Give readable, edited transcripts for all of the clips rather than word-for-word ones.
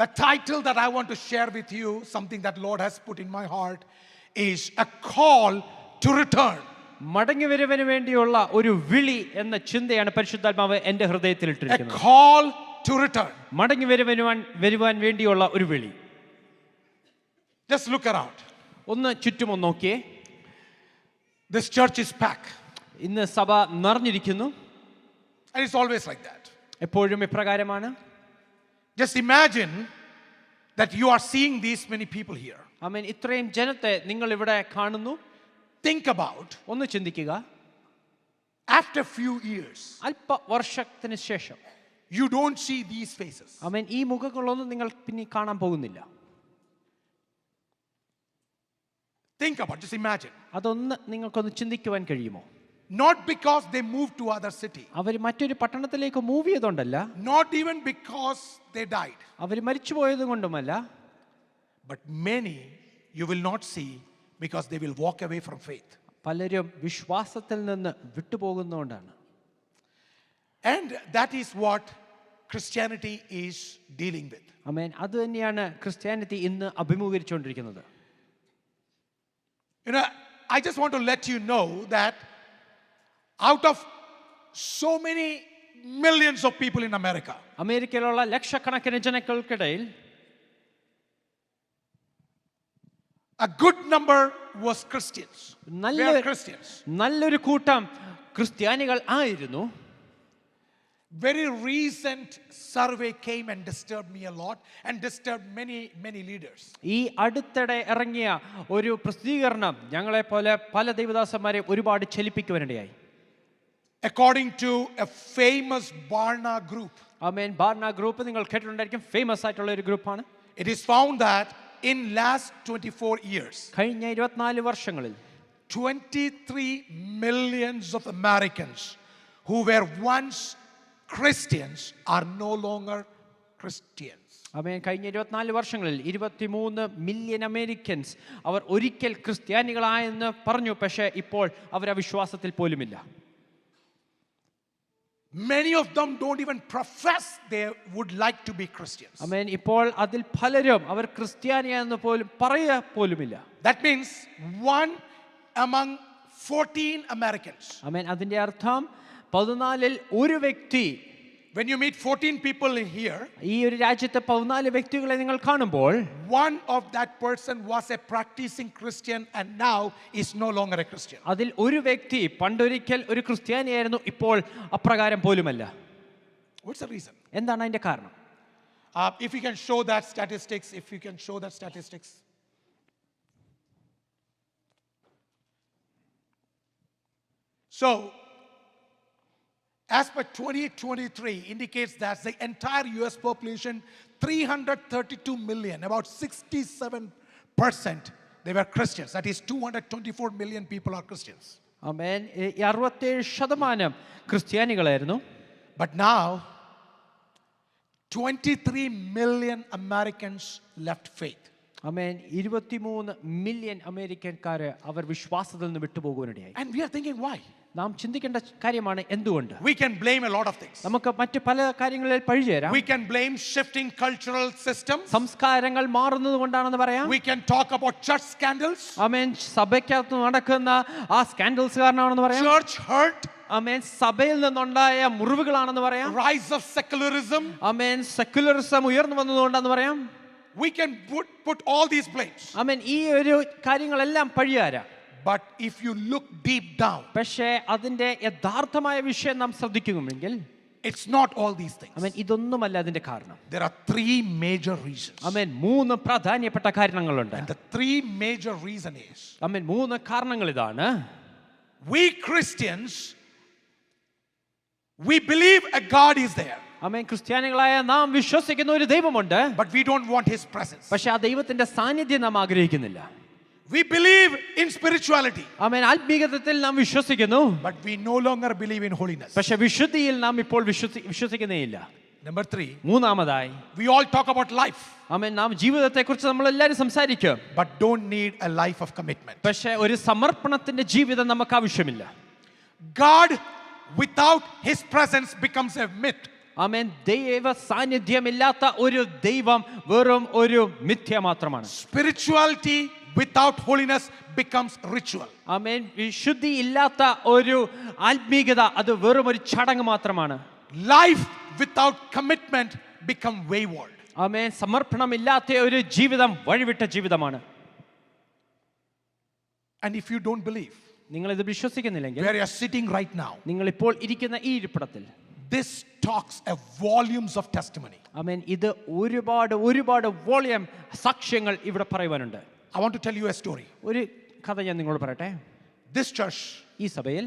The title that I want to share with you, something that Lord has put in my heart, is a call to return. മടങ്ങി വരുവാൻ വേണ്ടിയുള്ള ഒരു വിളി എന്ന ചിന്തയാണ് പരിശുദ്ധാത്മാവ് എൻ്റെ ഹൃദയത്തിൽ A ഇട്ടിരിക്കുന്നത്. call to return. മടങ്ങി വരുവാൻ വേണ്ടിയുള്ള ഒരു വിളി. Just look around. ഒന്ന് ചുറ്റും ഒന്ന് നോക്കിയേ. This church is packed. ഇന്ന് സഭ നിറഞ്ഞിരിക്കുന്നു. And it's always like that. എപ്പോഴും ഇപ്രകാരമാണ്. Just imagine that you are seeing these many people here. ആമേൻ. ഇത്രയും ജനത്തെ നിങ്ങൾ ഇവിടെ കാണുന്നു. Think about, ഒന്ന് ചിന്തിക്കുക. after few years, അല്പ വർഷത്തിന് ശേഷം you don't see these faces. ആമേൻ, ഈ മുഖങ്ങളൊന്നും നിങ്ങൾ പിന്നെ കാണാൻ പോകുന്നില്ല. Think about, just imagine. അതൊന്ന് നിങ്ങൾക്കൊന്ന് ചിന്തിക്കുവാൻ കഴിയുമോ? Not because they moved to other city. അവർ മറ്റൊരു പട്ടണത്തിലേക്ക് മൂവ് ചെയ്തോണ്ടല്ല, Not even because they died. അവർ മരിച്ചുപോയത് കൊണ്ടുമല്ല, But many you will not see because they will walk away from faith. പലരും വിശ്വാസത്തിൽ നിന്ന് വിട്ടുപോകുന്നതുകൊണ്ടാണ്. And that is what Christianity is dealing with. ആമേൻ. അത് തന്നെയാണ് ക്രിസ്ത്യാനിറ്റി ഇന്ന് അഭിമുഖീകരിച്ചുകൊണ്ടിരിക്കുന്നത്. You know, I just want to let you know that out of so many millions of people in America, അമേരിക്കയിലുള്ള ലക്ഷക്കണക്കിന് ജനങ്ങൾക്കിടയിൽ a good number was Christians. They are Christians. നല്ലൊരു കൂട്ടം ക്രിസ്ത്യാനികൾ ആയിരുന്നു. Very recent survey came and disturbed me a lot and disturbed many leaders. ഈ അടുത്തിടെ ഇറങ്ങിയ ഒരു പ്രസിദ്ധീകരണം ഞങ്ങളെ പോലെ പല ദൈവദാസന്മാരെ ഒരുപാട് ചലിപ്പിക്കുവാനിടയായി. According to a famous Barna group, ആമേൻ. ബാർന ഗ്രൂപ്പ് നിങ്ങൾ കേട്ടിട്ടുണ്ടായിരിക്കും. ഫേമസ് ആയിട്ടുള്ള ഒരു ഗ്രൂപ്പാണ്. it is found that in last 24 years, കഴിഞ്ഞ 24 വർഷങ്ങളിൽ 23 millions of Americans who were once Christians are no longer Christians. ആമേൻ. കഴിഞ്ഞ 24 വർഷങ്ങളിൽ 23 മില്യൺ അമേരിക്കൻസ് അവർ ഒരിക്കൽ ക്രിസ്ത്യാനികളായെന്ന് പറഞ്ഞു. പക്ഷേ ഇപ്പോൾ അവർ ആ വിശ്വാസത്തിൽ പോലുമില്ല. Many of them don't even profess they would like to be Christians. ആമേൻ. ഇപ്പോൾ അതിൽ പലരും അവർ ക്രിസ്ത്യാനിയാണെന്ന് പോലും പറയുക പോലുമില്ല. That means one among 14 Americans. ആമേൻ. അതിന്റെ അർത്ഥം 14ൽ ഒരു വ്യക്തി. When you meet 14 people in here, ഈ ഒരു രാജ്യത്തെ 14 വ്യക്തികളെ നിങ്ങൾ കാണുമ്പോൾ one of that person was a practicing Christian and now is no longer a Christian. അതിൽ ഒരു വ്യക്തി പണ്ടൊരിക്കൽ ഒരു ക്രിസ്ത്യാനിയായിരുന്നു, ഇപ്പോൾ അപ്രകാരം പോലുമല്ല. What's the reason? എന്താണ് അതിന്റെ കാരണം? If you can show that statistics. So, as per 2023 indicates that the entire US population, 332 million, about 67%, they were Christians. That is 224 million people are Christians. ആമേൻ. 67% ക്രിസ്ത്യാനികളായിരുന്നു. But now 23 million Americans left faith. ആമേൻ. 23 million അമേരിക്കൻകാര് അവർ വിശ്വാസത്തിൽ നിന്ന് വിട്ടുപോകുവാനിടയായി. And we are thinking why? നാം ചിന്തിക്കേണ്ട കാര്യമാണ് എന്തുകൊണ്ട്. We can blame a lot of things. നമുക്ക് മറ്റു പല കാര്യങ്ങളിൽ പഴിചേരാം. We can blame shifting cultural systems. സംസ്കാരങ്ങൾ മാറുന്നത് കൊണ്ടാണെന്ന് പറയാം. We can talk about church scandals. ആമേൻ. സഭയ്ക്കകത്ത് നടക്കുന്ന ആ സ്കാൻഡൽസ് കാരണമാണെന്ന് പറയാം. Church hurt. ആമേൻ. സഭയിൽ നിന്നുണ്ടായ മുറിവുകളാണെന്ന് പറയാം. Rise of secularism. Amen. Secularism ഉയർന്നു വന്നതുകൊണ്ടാണെന്ന് പറയാം. We can put all these blames. ആമേൻ. ഈ ഒരു കാര്യങ്ങളെല്ലാം പഴിയാരാ. But if you look deep down, പക്ഷേ അതിന്റെ യഥാർത്ഥമായ വിഷയം നാം ശ്രദ്ധിക്കുമെങ്കിൽ it's not all these things. ആമേൻ. ഇതൊന്നുമല്ല അതിന്റെ കാരണം. There are three major reasons. ആമേൻ. 3 പ്രധാനപ്പെട്ട കാരണങ്ങളുണ്ട്. And the three major reason is, ആമേൻ. 3 കാരണങ്ങൾ ഇതാണ്. we Christians, we believe a God is there. ആമേൻ. ക്രിസ്ത്യാനികളായ നാം വിശ്വസിക്കുന്ന ഒരു ദൈവമുണ്ട്. But we don't want his presence. പക്ഷേ ആ ദൈവത്തിന്റെ സാന്നിധ്യം നാം ആഗ്രഹിക്കുന്നില്ല. We believe in spirituality. ആമേൻ. ആത്മീയതയിൽ നാം വിശ്വസിക്കുന്നു. But we no longer believe in holiness. പക്ഷേ വിശുദ്ധിയിൽ നാം ഇപ്പോൾ വിശ്വസിക്കുന്നേയില്ല. Number 3. മൂന്നാമതായി We all talk about life. ആമേൻ. നാം ജീവിതത്തെക്കുറിച്ച് നമ്മൾ എല്ലാവരും സംസാരിക്കും. But don't need a life of commitment. പക്ഷേ ഒരു സമർപ്പണത്തിന്റെ ജീവിതം നമുക്ക് ആവശ്യമില്ല. God without his presence becomes a myth. ആമേൻ. ദൈവ സാന്നിധ്യമില്ലാത്ത ഒരു ദൈവം വെറും ഒരു മിഥ്യ മാത്രമാണ്. Spirituality without holiness becomes ritual. ആമേൻ. വിശുദ്ധി ഇല്ലാത്ത ഒരു ആത്മീകത അത് വെറും ഒരു ചടങ്ങ് മാത്രമാണ്. Life without commitment become wayward. ആമേൻ. സമർപ്പണമില്ലാത്ത ഒരു ജീവിതം വഴിവിട്ട ജീവിതമാണ്. And if you don't believe, നിങ്ങൾ ഇത് വിശ്വസിക്കുന്നില്ലെങ്കിൽ, where you are sitting right now, നിങ്ങൾ ഇപ്പോൾ ഇരിക്കുന്ന ഈ ഇരിപ്പിടത്തിൽ this talks a volumes of testimony. ആമേൻ. ഇത് ഒരുപാട് വോളിയം സാക്ഷ്യങ്ങൾ ഇവിടെ പറയുവാനുണ്ട്. I want to tell you a story. ഒരു കഥ ഞാൻ നിങ്ങളോട് പറയട്ടെ. This church, ഈ സഭയിൽ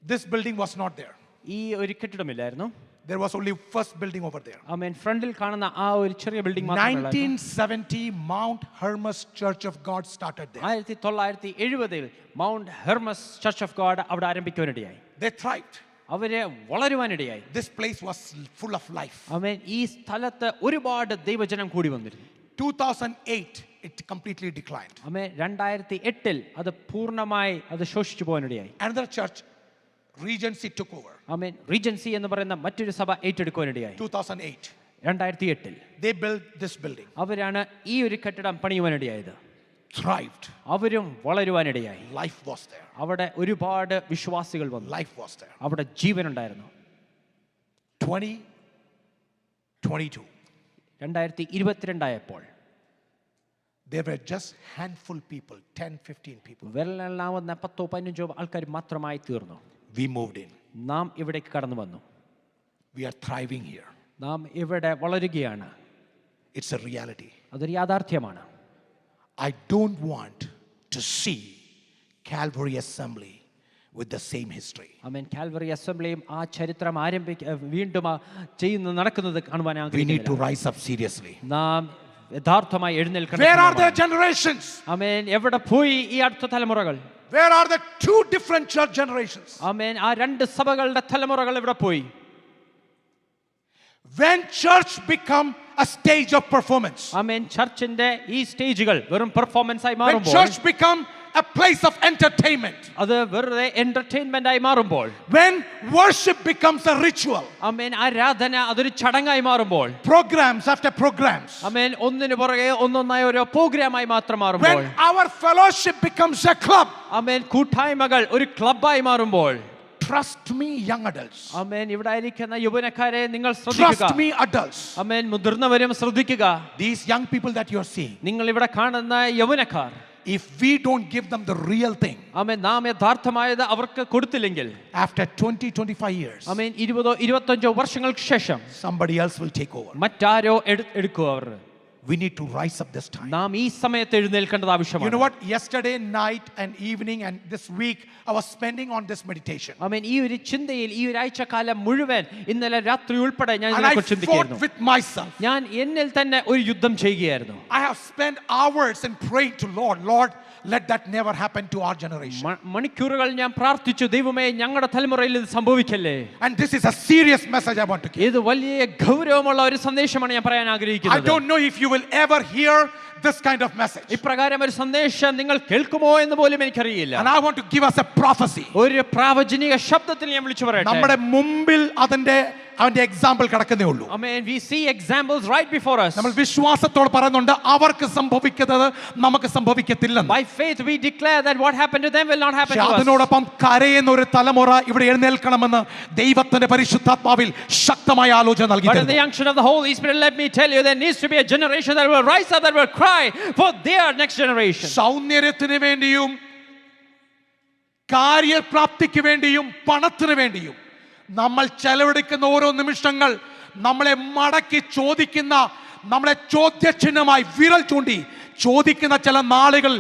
this building was not there. ഈ ഒരു കെട്ടിടമില്ലായിരുന്നു. There was only first building over there. ആമേൻ. ഫ്രണ്ടിൽ കാണുന്ന ആ ഒരു ചെറിയ ബിൽഡിംഗ് മാത്രമേ 1970 Mount Hermos Church of God started there. 1970 mount Hermes church of God അവിടെ ആരംഭിക്കുവാനിടയായി. They thrived. അവരെ വളരുവാനിടയായി. This place was full of life. ആമേൻ. ഈ സ്ഥലത്ത് ഒരുപാട് ദൈവജനം കൂടി വന്നിരുന്നു. 2008 it completely declined. ആമേൻ. 2008 അത് പൂർണ്ണമായി അത് ശോഷിച്ചു പോകാനിടയായി. Another church, Regency, took over. ആമേൻ. റീജൻസി എന്ന് പറയുന്ന മറ്റൊരു സഭ ഏറ്റെടുക്കുവാനിടയായി. 2008 2008 they built this building. അവരാണ് ഈ ഒരു കെട്ടിടം പണിയുവാനിടയായത്. Thrived. അവരും വളരുവാനിടയായി. Life was there. അവിടെ ഒരുപാട് വിശ്വാസികൾ വന്നു. Life was there. അവിടെ ജീവനുണ്ടായിരുന്നു. 2022 2022 ആയപ്പോൾ there were just handful people, 10-15 people. വിരലെണ്ണാവുന്ന 10-15 ആൾക്കാർ മാത്രമായി തീർന്നു. We moved in. നാം ഇവിടേക്ക് കടന്നു വന്നു. We are thriving here. നാം ഇവിടെ വളരുകയാണ്. It's a reality. അതൊരു യാഥാർത്ഥ്യമാണ്. I don't want to see Calvary Assembly with the same history. ആമേൻ. കാൽവറി അസംബ്ലിയും ആ ചരിത്രം വീണ്ടും നടക്കുന്നത് കാണുവാൻ We need to ആഗ്രഹിക്കുന്നു. rise up seriously. നാം യഥാർത്ഥമായി എഴുന്നേൽക്കണം. Where are their generations? ആമേൻ. എവിടെ പോയി ഈ അടുത്ത തലമുറകൾ? Where are the two different church generations? ആമേൻ. ആ രണ്ട് സഭകളുടെ തലമുറകൾ എവിടെ പോയി? When church become a stage of performance, ആമേൻ. ചർച്ചിന്റെ ഈ സ്റ്റേജുകൾ വെറും പെർഫോമൻസ് ആയി when മാറുമ്പോൾ, church become a place of entertainment, അത് വെറുതെ എന്റർടൈൻമെന്റ് ആയി മാറുമ്പോൾ, when worship becomes a ritual, ആമേൻ, ആരാധന അതൊരു ചടങ്ങായി മാറുമ്പോൾ, programs after programs, ആമേൻ, ഒന്നിനു പുറകെ ഒന്നൊന്നായി ഓരോ പ്രോഗ്രാമായി മാത്രം മാറുമ്പോൾ, when our fellowship becomes a club, ആമേൻ, കൂട്ടായ്മകൾ ഒരു ക്ലബ്ബായി മാറുമ്പോൾ, trust me young adults, ആമേൻ, ഇവിടെ ഇരിക്കുന്ന യുവനക്കാരെ നിങ്ങൾ ശ്രദ്ധിക്കുക. trust me adults, ആമേൻ, മുതിർന്നവരും ശ്രദ്ധിക്കുക. these young people that you are seeing, നിങ്ങൾ ഇവിടെ കാണുന്ന യൗവനക്കാർ, if we don't give them the real thing, ആമേൻ, നാം യഥാർത്ഥമായത് അവർക്ക് കൊടുത്തില്ലെങ്കിൽ, after 20-25 years, ആമേൻ, 20-25 വർഷങ്ങൾക്ക് ശേഷം somebody else will take over. മറ്റാരോ എടുക്കുക അവർ. We need to rise up this time. നാം ഈ സമയത്ത് എഴുന്നേൽക്കേണ്ടത് ആവശ്യമാണ്. You know what? Yesterday night and evening and this week I was spending on this meditation. ആമേൻ, ഈ ഒരു ചിന്തയിൽ ഈ ഒരാഴ്ച കാലം മുഴുവൻ ഇന്നലെ രാത്രി ഉൾപ്പെടെ ഞാൻ And I ഇതിനെക്കുറിച്ച് fought ചിന്തിക്കുകയായിരുന്നു. with myself. ഞാൻ എന്നിൽ തന്നെ ഒരു യുദ്ധം ചെയ്യുകയായിരുന്നു. I have spent hours in praying to Lord, let that never happen to our generation. മണിക്കൂറുകൾ ഞാൻ പ്രാർത്ഥിച്ചു, ദൈവമേ ഞങ്ങളുടെ തലമുറയിൽ ഇത് സംഭവിക്കല്ലേ. And this is a serious message I want to give. ഇത് വലിയ ഗൗരവമുള്ള ഒരു സന്ദേശമാണ് ഞാൻ പറയാൻ I ആഗ്രഹിക്കുന്നത്. don't know if you will ever hear this kind of message. ഇപ്രകാരം ഒരു സന്ദേശം നിങ്ങൾ കേൾക്കുമോ എന്ന് പോലും എനിക്കറിയില്ല. And I want to give us a prophecy. ഒരു പ്രാവചനിക ശബ്ദത്തിൽ ഞാൻ വിളിച്ചു പറയട്ടെ. നമ്മുടെ മുമ്പിൽ അവന്റെ എക്സാമ്പിൾ കിടക്കുന്നേ ഉള്ളൂ. Amen. We see examples right before us. നമ്മൾ വിശ്വാസത്തോടെ പറയുന്നുണ്ട് അവർക്ക് സംഭവിക്കുന്നത് നമുക്ക് സംഭവിക്കത്തില്ലെന്ന്. By faith we declare that what happened to them will not happen to us. അതിനോടൊപ്പം കരയുന്ന ഒരു തലമുറ ഇവിടെ എഴുന്നേൽക്കണമെന്ന് ദൈവത്തിന്റെ പരിശുദ്ധാത്മാവിൽ ശക്തമായ ആലോചന But in the നൽകി. unction of the Holy Spirit, let me tell you, there needs to be a generation that will rise up, that will cry for their next generation. സൗന്ദര്യത്തിന് വേണ്ടിയും കാര്യപ്രാപ്തിക്ക് വേണ്ടിയും പണത്തിന് വേണ്ടിയും നമ്മൾ ചെലവഴിക്കുന്ന ഓരോ നിമിഷങ്ങൾ നമ്മളെ മടക്കി ചോദിക്കുന്ന, നമ്മളെ ചോദ്യചിഹ്നമായി വിരൽ ചൂണ്ടി ചോദിക്കുന്ന ചില നാളുകൾ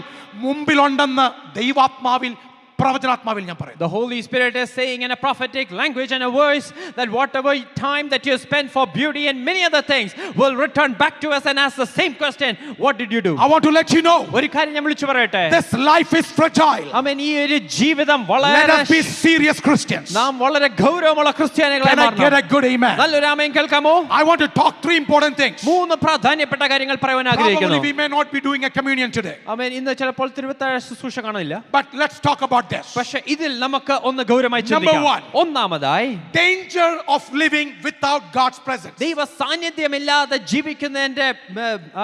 മുമ്പിലുണ്ടെന്ന് ദൈവാത്മാവിൽ പ്രവചനാത്മാവിൽ ഞാൻ പറയുന്നു. The Holy Spirit is saying in a prophetic language and a voice that whatever time that you spend for beauty and many other things will return back to us and ask the same question, what did you do? I want to let you know, ഒരു കാര്യം ഞാൻ വിളിച്ചു പറയട്ടെ. this life is fragile. ആമേൻ, ഈ ഒരു ജീവിതം Let വളരെ us be serious Christians. നാം വളരെ ഗൗരവമുള്ള ക്രിസ്ത്യാനികളായി Can I get a മാറണം. good amen? നല്ലൊരു ആമേൻ കേൾക്കാമോ? I want to talk three important things. മൂന്ന് പ്രാധാന്യപ്പെട്ട കാര്യങ്ങൾ പറയാൻ Probably ആഗ്രഹിക്കുന്നു. we may not be doing a communion today, ആമേൻ, ഇന്ന് ചിലപ്പോൾ തിരുവത്താഴ ശുശ്രൂഷ കാണില്ല. but let's talk about this. പക്ഷേ ഇതിൽ നമുക്ക് ഒന്ന് ഗൗരവമായി Number ചിന്തിക്കാം. one. ഒന്നാമതായി Danger of living without God's presence. ദൈവ സാന്നിധ്യമില്ലാതെ ജീവിക്കുന്നതിന്റെ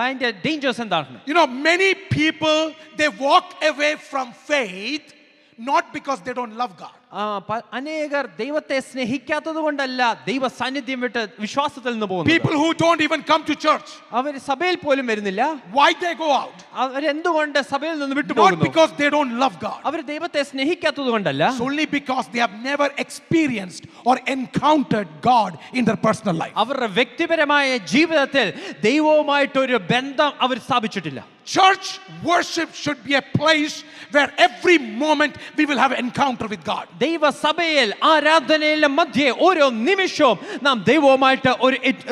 അതിന്റെ ഡേഞ്ചേഴ്സ് എന്താണ്? You know, many people, they walk away from faith not because they don't love God. അനേകർ ദൈവത്തെ സ്നേഹിക്കാത്തത് കൊണ്ടല്ല ദൈവ സാന്നിധ്യം വിട്ട് വിശ്വാസത്തിൽ നിന്ന് പോകുന്നത്. People who don't even come to church. അവർ സഭയിൽ പോലും വരുന്നില്ല. Why they go out? അവരെന്തുകൊണ്ട് സഭയിൽ നിന്ന് വിട്ടുപോകുന്നു? Not because they don't love God. അവർ ദൈവത്തെ സ്നേഹിക്കാത്തത് കൊണ്ടല്ല. It's only because they have never experienced or encountered God in their personal life. അവരുടെ വ്യക്തിപരമായ ജീവിതത്തിൽ ദൈവവുമായിട്ട് ഒരു ബന്ധം അവർ സ്ഥാപിച്ചിട്ടില്ല. Church worship should be a place where every moment we will have an encounter with God. ദൈവ സഭയിൽ ആരാധനയിലെ മധ്യേ ഓരോ നിമിഷവും നാം ദൈവവുമായിട്ട്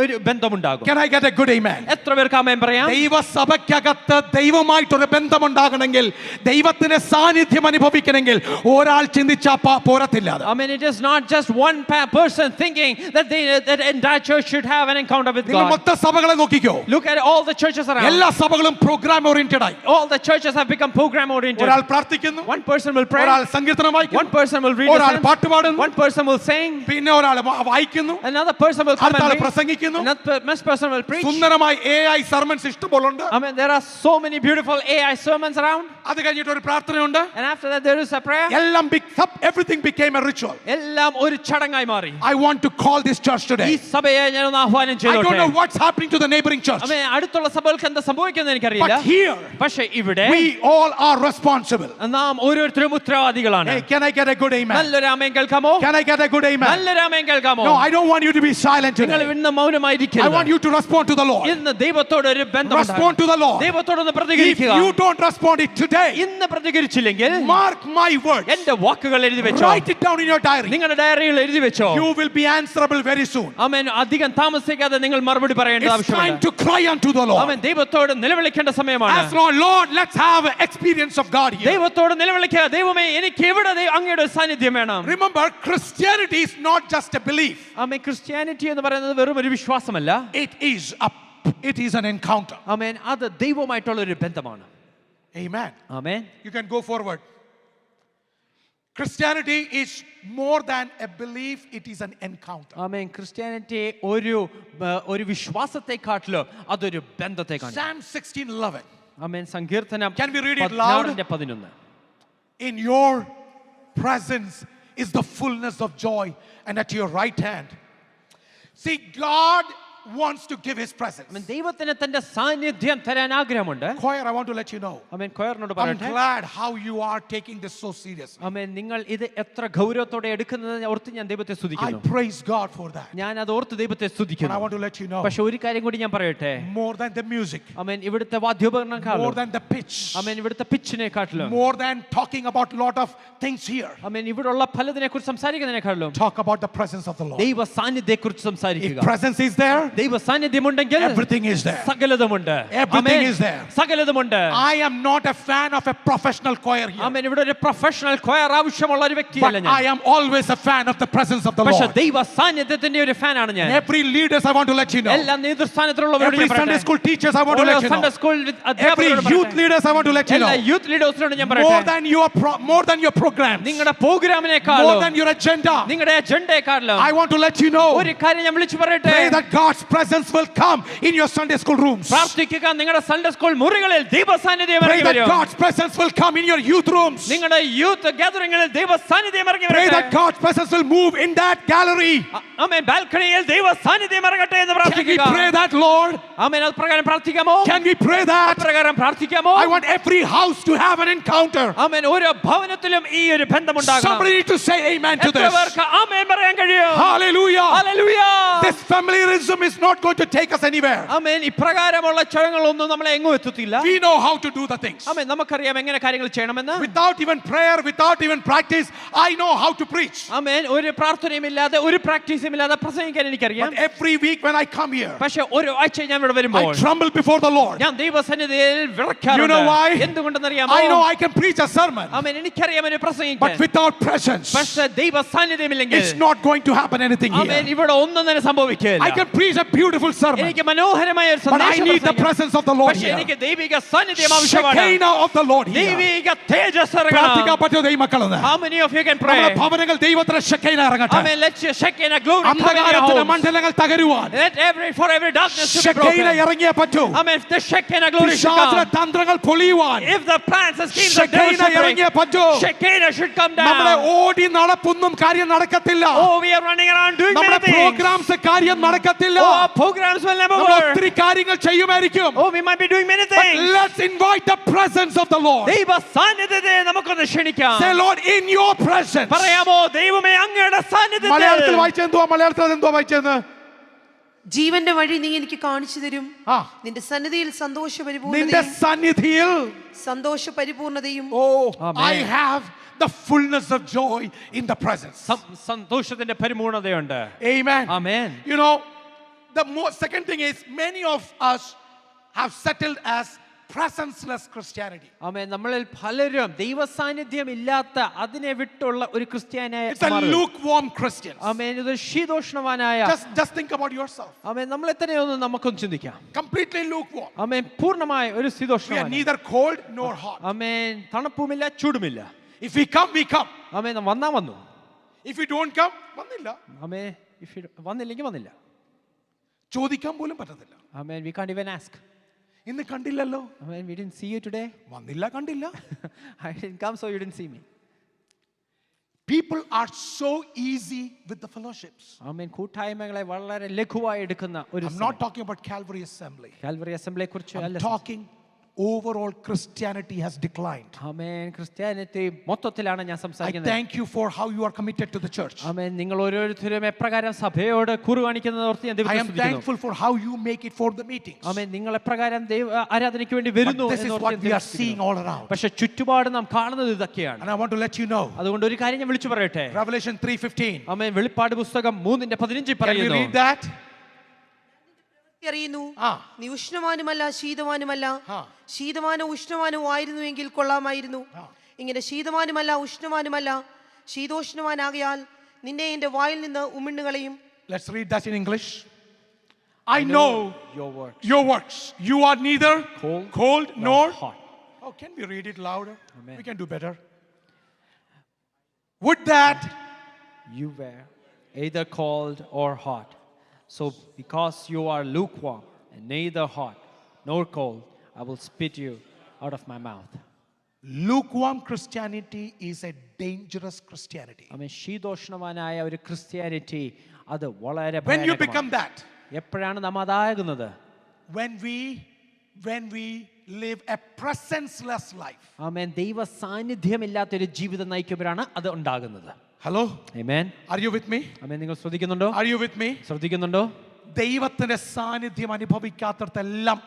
ഒരു ബന്ധമുണ്ടാകും. Can I get a good amen? എത്ര പേർക്ക് ആമേൻ പറയാം? ദൈവ സഭയ്ക്കകത്ത് ദൈവമായിട്ടൊരു ബന്ധമുണ്ടാകണമെങ്കിൽ ദൈവത്തിന്റെ സാന്നിധ്യം അനുഭവിക്കണമെങ്കിൽ ഒരാൾ ചിന്തിച്ചാ പോരത്തില്ല. I mean, it is not just one person thinking that that entire church should have an encounter with നിങ്ങൾ God. മൊത്തം സഭകളെ നോക്കിക്കോ. Look at all the churches around. എല്ലാ സഭകളും പ്രോഗ്രാം ഓറിയന്റഡ് ആയി. All the churches have become program oriented. ഒരാൾ പ്രാർത്ഥിക്കുന്നു, One person will pray, ഒരാൾ സങ്കീർത്തനം വായിക്കുന്നു, one person will read, ഒരാൾ പാട്ട് പാടുന്നു, one person will sing, പിന്നെ ഒരാൾ വായിക്കുന്നു, another person will come അടുത്ത ആൾ and read, പ്രസംഗിക്കുന്നു. another person will preach. സുന്ദരമായി AI സർമൺസ് ഇഷ്ടംപോലുണ്ട്. I mean, there are so many beautiful AI sermons around. അത് കഴിഞ്ഞിട്ട് ഒരു പ്രാർത്ഥനയുണ്ട്. And after that there is a prayer. എല്ലാം everything became a ritual. എല്ലാം ഒരു ചടങ്ങായി മാറി. I want to call this church ഈ today. സഭയെ ഞാൻ ഒന്ന് ആഹ്വാനം I don't know ചെയ്തോട്ടെ. what's happening to the neighboring church. I mean, അടുത്തുള്ള സഭകൾക്ക് എന്താ സംഭവിക്കുന്നത് എനിക്കറിയില്ല. But here, പക്ഷേ ഇവിടെ we all are responsible. നാം ഓരോരുത്തരും ഉത്തരവാദികളാണ്. Hey, can I get a good amen? നല്ലൊരു ആമേൻ കേൾക്കാമോ? Can I get a good amen? നല്ലൊരു ആമേൻ കേൾക്കാമോ? No, I don't want you to be silent നിങ്ങൾ today. ഇന്ന് I മൗനമായിരിക്കരുത്. want you to respond to the Lord. ഇന്ന് ദൈവത്തോട് ഒരു ബന്ധം Respond to the Lord. ദൈവത്തോടൊന്ന് If പ്രതികരിക്കുക. you don't respond it today, ഇന്ന് പ്രതികരിച്ചില്ലെങ്കിൽ mark my words. എന്റെ വാക്കുകൾ എഴുതി വെച്ചോ. Write it down in your diary. നിങ്ങളുടെ ഡയറിയിൽ എഴുതി വെച്ചോ. You will be answerable very soon. ആമേൻ. അധികം താമസിക്കാതെ നിങ്ങൾ മറുപടി പറയേണ്ടത് It's time ആവശ്യമാണ്. to cry unto the Lord. ആമേൻ. ദൈവത്തോട് നിലവിളിക്കേണ്ട സമയമാണ്. Ask Lord, let's have an experience of God here. ദൈവത്തോട് നിലവിളിക്കുക. ദൈവമേ, എനിക്ക് എവിടെ അങ്ങയുടെ സാന്നിധ്യം വേണം. Remember, Christianity is not just a belief. Amen. Christianity എന്ന് പറയുന്നത് വെറും ഒരു വിശ്വാസമല്ല. It is an encounter. ആമേൻ. അത് ദൈവവുമായിട്ടുള്ള ഒരു ബന്ധമാണ്. Amen. Amen. You can go forward. Christianity is more than a belief, it is an encounter. Amen. Christianity ഒരു വിശ്വാസത്തെക്കാട്ടിലും അതൊരു ബന്ധത്തെ കാണിക്കുന്നു. Psalm 16:11. ആമേൻ. സങ്കീർത്തനം Can we read it loud? 16:11. In your presence is the fullness of joy, and at your right hand. See, God wants to give his presence. ആമേൻ. ദൈവത്തിന് തന്റെ സാന്നിധ്യം തരാൻ ആഗ്രഹമുണ്ട്. Choir, I want to let you know. Amen. കൊയറിനോട് I'm പറയട്ടെ. glad how you are taking this so seriously. ആമേൻ. നിങ്ങൾ ഇത് എത്ര ഗൗരവത്തോടെ എടുക്കുന്നത് ഓർത്ത് ഞാൻ ദൈവത്തെ I സ്തുതിക്കുന്നു. praise God for that. ഞാൻ അത് ഓർത്ത് ദൈവത്തെ But I സ്തുതിക്കുന്നു. want to let you know, പക്ഷെ ഒരു കാര്യം കൂടി ഞാൻ പറയട്ടെ. more than the music, ആമേൻ. ഇവിടുത്തെ വാദ്യോപകരണങ്ങളെക്കാളും, more than the pitch, ആമേൻ, ഇവിടുത്തെ പിച്ചിനെക്കാട്ടിലും, more than talking about lot of things here, ആമേൻ, ഇവിടെയുള്ള പലതിനെ കുറിച്ച് സംസാരിക്കുന്നതിനേക്കാളും talk about the presence of the Lord. ദൈവ സാന്നിധ്യത്തെ കുറിച്ച് സംസാരിക്കുക. If presence is there, ദൈവ സാന്നിധ്യമുണ്ടെങ്കിൽ everything is there. സകലതുമുണ്ട്. Everything amen. is there. സകലതുമുണ്ട്. I am not a fan of a professional choir here, ആമേൻ. ഇവിടെ ഒരു professional coir ആവശ്യമുള്ള ഒരു വ്യക്തിയല്ല but I ഞാൻ. am always a fan of the presence of the പക്ഷെ Lord. ദൈവ സാന്നിധ്യത്തിന്റെ ഒരു ഫാനാണ് ഞാൻ. Every leaders, I want to let you know. എല്ലാ നേതൃസ്ഥാനത്തുള്ളവരോട് Every ഞാൻ Sunday പറയട്ടെ. school teachers, I want to ഓരോ let you Sunday know. School Every അധ്യാപകരോട് youth പറയട്ടെ. leaders, I want to let you എല്ലാ know. യൂത്ത് ലീഡേഴ്സിനോട് ഞാൻ More പറയട്ടെ. than your programs, നിങ്ങളുടെ more പ്രോഗ്രാമിനേക്കാളും than your agenda, നിങ്ങളുടെ അജണ്ടയെക്കാളും I want to let you know. ഒരു കാര്യം ഞാൻ വിളിച്ചു പറയട്ടെ. Pray that God's presence will come in your Sunday school rooms. പ്രാർത്ഥിക്കുക. നിങ്ങളുടെ സൺഡേ സ്കൂൾ മുറികളിൽ ദൈവ സാന്നിധ്യം Pray ഇറങ്ങി that വരും. God's presence will come in your youth rooms. നിങ്ങളുടെ യൂത്ത് ഗാദറിംഗിൽ ദൈവ സാന്നിധ്യം ഇറങ്ങി Pray വരട്ടെ. that God's presence will move in that gallery. ആമേൻ. ബാൽക്കണിയിൽ ദൈവ സാന്നിധ്യം ഇറങ്ങട്ടെ എന്ന് Can we പ്രാർത്ഥിക്കുക. pray that, Lord? ആമേൻ. അത് പ്രകാരം പ്രാർത്ഥിക്കാമോ? Can we pray that? പ്രകാരം പ്രാർത്ഥിക്കാമോ? I want every house to have an encounter. ആമേൻ. ഓരോ ഭവനത്തിലും ഈ ഒരു ബന്ധമുണ്ടാകണം. Somebody need to say amen to എത്ര this. പേർക്ക് ആമേൻ പറയാൻ കഴിയും? Hallelujah. Hallelujah. This familiarism is not going to take us anywhere. ആമേൻ. ഇപ്രകാരമുള്ള ചടങ്ങുകളൊന്നും നമ്മളെ എങ്ങും എത്തില്ല. We know how to do the things. ആമേൻ. നമുക്കറിയാം എങ്ങനെ കാര്യങ്ങൾ ചെയ്യണമെന്ന്. Without even prayer, without even practice, I know how to preach. ആമേൻ. ഒരു പ്രാർത്ഥനയും ഇല്ലാതെ ഒരു പ്രാക്ടീസും ഇല്ലാതെ പ്രസംഗിക്കാൻ എനിക്കറിയാം. But every week when I come here, പക്ഷെ ഒരു ആഴ്ച ഞാൻ ഇവിടെ വരുമ്പോൾ I tremble before the Lord. ഞാൻ ദൈവസന്നിധിയിൽ വിറയ്ക്കാറുണ്ട്. You know why? എന്തുകൊണ്ടെന്നറിയാമോ? I know I can preach a sermon, ആമേൻ. എനിക്കറിയാം ഒരു പ്രസംഗിക്കാൻ. but without presence, പക്ഷെ ദൈവ സാന്നിധ്യമില്ലെങ്കിൽ it's not going to happen anything amen here. ഇവിടെ ഒന്നും തന്നെ സംഭവിക്കില്ല. I can preach a beautiful sermon. എനിക്ക് മനോഹരമായ ഒരു But I സന്ദേശം need the പ്രസംഗിക്കണം. presence of the Lord പക്ഷേ here. എനിക്ക് ദൈവിക സാന്നിധ്യം ആവശ്യമാണ്. Shekinah of the Lord here. ദൈവിക തേജസ് ഇറങ്ങണം. പ്രാർത്ഥിക്കാൻ പറ്റുമോ ദൈവമക്കളെന്ന്? How many of you can pray? നമ്മുടെ ഭവനങ്ങൾ ദൈവത്തിന്റെ Shekinah ഇറങ്ങട്ടെ. Amen. Let your Shekinah glory come in your അന്ധകാരത്തിന്റെ homes. മണ്ഡലങ്ങൾ തകരുവാൻ Let for every darkness to be Shekinah broken. ഇറങ്ങിയേ പറ്റൂ. Amen. If the Shekinah glory should പിശാചിന്റെ come. തന്ത്രങ്ങൾ പൊളിയുവാൻ If the plans and schemes of devil Shekinah should ഇറങ്ങിയേ break, പറ്റൂ. Shekinah should come നമ്മുടെ down. ഓടി നടപ്പൊന്നും കാര്യം നടക്കത്തില്ല. Oh, we are running around doing നമ്മുടെ many things. Programmes കാര്യം നടക്കത്തില്ല. Oh, our programs will never നമ്മൾ work. ഒത്തിരി കാര്യങ്ങൾ ചെയ്യുമായിരിക്കും. Oh, we might be doing many But things. let's invite the presence of the Lord. ദൈവ സാന്നിധ്യത്തെ നമുക്കൊന്ന് ക്ഷണിക്കാം. Say, Lord, in your presence. പറയാമോ ദൈവമേ അങ്ങയുടെ സാന്നിധ്യത്തിൽ. മലയാളത്തിൽ വായിച്ചെന്തുവാ? മലയാളത്തിൽ എന്തുവാ വായിച്ചെന്ന്? ജീവന്റെ വഴി നീ എനിക്ക് കാണിച്ചു തരും. ആ, നിന്റെ സന്നിധിയിൽ നിന്റെ സന്തോഷപരിപൂർണതയും സന്നിധിയിൽ സന്തോഷപരിപൂർണതയും Oh, Amen. I have the fullness of joy in the presence. സന്തോഷത്തിന്റെ പരിപൂർണതയുണ്ട്. Amen. Amen. You know, the second thing is many of us have settled as presenceless Christianity. ആമേൻ. നമ്മളിൽ പലരും ദൈവ സാന്നിധ്യം ഇല്ലാത്ത അതിനെ വിട്ടുള്ള ഒരു ക്രിസ്ത്യാനിയായി It's a lukewarm Christian. ആമേൻ. ഇത് ശീതോഷ്ണവാനായ. Just think about yourself. ആമേൻ. നമ്മളെ തന്നെ ഒന്ന് നമുക്കൊന്ന് ചിന്തിക്കാം. Completely lukewarm. ആമേൻ. പൂർണ്ണമായ ഒരു We are ശീതോഷ്ണവാൻ. neither cold nor hot. Amen. തണുപ്പുമില്ല ചൂടുമില്ല. If we come, we come. ആമേൻ. വന്നാ വന്നു. If we don't come, വന്നില്ല. ആമേൻ. വന്നില്ലെങ്കിൽ വന്നില്ല. ചോദിക്കാൻ പോലും പറ്റത്തില്ല. ആമേൻ. We can't even ask. ഇന്ന് കണ്ടില്ലല്ലോ. Amen. We didn't see you today. വന്നില്ല, കണ്ടില്ല. I didn't come, so you didn't see me. People are so easy with the fellowships. ആമേൻ. കൂട്ടായ്മകളെ വളരെ ലഘുവായി എടുക്കുന്ന ഒരു I'm not talking about Calvary Assembly. Calvary അസംബ്ലിയെ കുറിച്ച് I'm അല്ല. talking overall Christianity has declined. ആമേൻ. ക്രിസ്ത്യാനിറ്റി മൊത്തത്തിലാണ് ഞാൻ I സംസാരിക്കുന്നത്. thank you for how you are committed to the church. ആമേൻ. നിങ്ങൾ ഓരോരുത്തരും എപ്രകാരം സഭയോട് കൂറ് കാണിക്കുന്നത് ഓർത്ത് ഞാൻ I ദൈവത്തെ am സ്തുതിക്കുന്നു. thankful for how you make it for the meetings. ആമേൻ. നിങ്ങൾ എപ്രകാരം ദൈവ ആരാധനയ്ക്ക് വേണ്ടി But വരുന്നു this is എന്ന് what ഓർത്ത് we ഞാൻ are seeing സ്തുതിക്കുന്നു. all around. പക്ഷെ ചുറ്റുപാട് നാം കാണുന്നത് ഇതൊക്കെയാണ്. And I want to let you know. അതുകൊണ്ട് ഒരു കാര്യം ഞാൻ വിളിച്ചു പറയട്ടെ. Revelation 3:15. ആമേൻ. വെളിപ്പാട് പുസ്തകം 3:15 Can we പറയുന്നു. read that? അറിയുന്നു. ആ. നീ ഉഷ്ണവാനുമല്ല ശീതവാനുമല്ല. ആ. ശീതവാനോ ഉഷ്ണവാനോ ആയിരുന്നുവെങ്കിൽ കൊള്ളാമായിരുന്നു. ഇങ്ങനെ ശീതവാനുമല്ല ഉഷ്ണവാനുമല്ല ശീതോഷ്ണവാനാകയാൽ നിന്നെ എന്റെ വായിൽ നിന്ന് ഉമിണ്ണുകളയും. Let's read that in English. I know your works. your works. You are neither cold nor hot. Oh, can we read it louder? Amen. We can do better. Would that You were either cold or hot. So because you are lukewarm and neither hot nor cold, I will spit you out of my mouth. lukewarm Christianity is a dangerous Christianity. ആമേൻ. ശീതോഷ്ണവാനായ ഒരു Christianity അത് വളരെ When you become ഭയാനകമാണ്. that, എപ്പോഴാണ് നാം അതാകുന്നത്? when we live a presenceless life. ആമേൻ. ദൈവ സാന്നിധ്യമില്ലാത്തൊരു ജീവിതം നയിക്കുമ്പോഴാണ് അത് ഉണ്ടാകുന്നത്. Hello? Amen. Are you with me? ആമേൻ. നിങ്ങൾ ശ്രദ്ധിക്കുന്നുണ്ടോ? Are you with me? ശ്രദ്ധിക്കുന്നുണ്ടോ? ദൈവത്തിന്റെ സാന്നിധ്യം അനുഭവിക്കാത്തടത്തെല്ലാം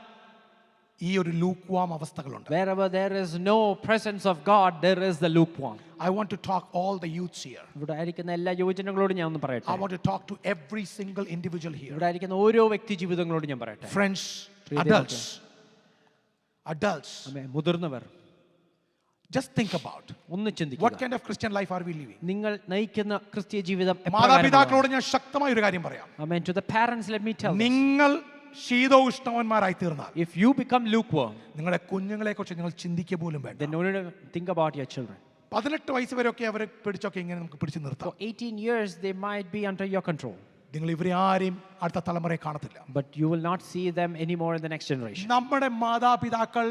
ഈ ഒരു lukewarm അവസ്ഥകളുണ്ട്. Wherever there is no presence of God, there is the lukewarm. I want to talk all the youths here. ഇവിടെ ആയിരിക്കുന്ന എല്ലാ യുവജനങ്ങളോടും ഞാൻ ഒന്ന് പറയട്ടെ. I want to talk to every single individual here. ഇവിടെ ആയിരിക്കുന്ന ഓരോ വ്യക്തി ജീവിതങ്ങളോടും ഞാൻ പറയട്ടെ. Friends, പ്രിയ adults. ആമേൻ. മുതിർന്നവർ Just think about ഒന്ന് what ചിന്തിക്കുക. kind of Christian life are we living. നിങ്ങൾ നയിക്കുന്ന ക്രിസ്തീയ ജീവിതം മാതാപിതാക്കളോട് ഞാൻ ശക്തമായ ഒരു കാര്യം പറയാം. ആമേൻ. To the parents, let me tell this. നിങ്ങൾ ശീതോഷ്ണവന്മാരായി തീർന്നാൽ If you become lukewarm, നിങ്ങളുടെ കുഞ്ഞുങ്ങളെ കുറിച്ച് നിങ്ങൾ ചിന്തിക്കുക പോലും വേണ്ട. then don't even think about your children. 18 വയസ്സ് വരെയൊക്കെ അവരെ പിടിച്ചൊക്കെ ഇങ്ങനെ നമുക്ക് പിടിച്ചു നിർത്താം. For 18 years, they might be under your control, നിങ്ങൾ ഇവരെ ആരെയും അടുത്ത തലമുറയെ കാണത്തില്ല. but you will not see them anymore in the next generation. നമ്മുടെ മാതാപിതാക്കൾ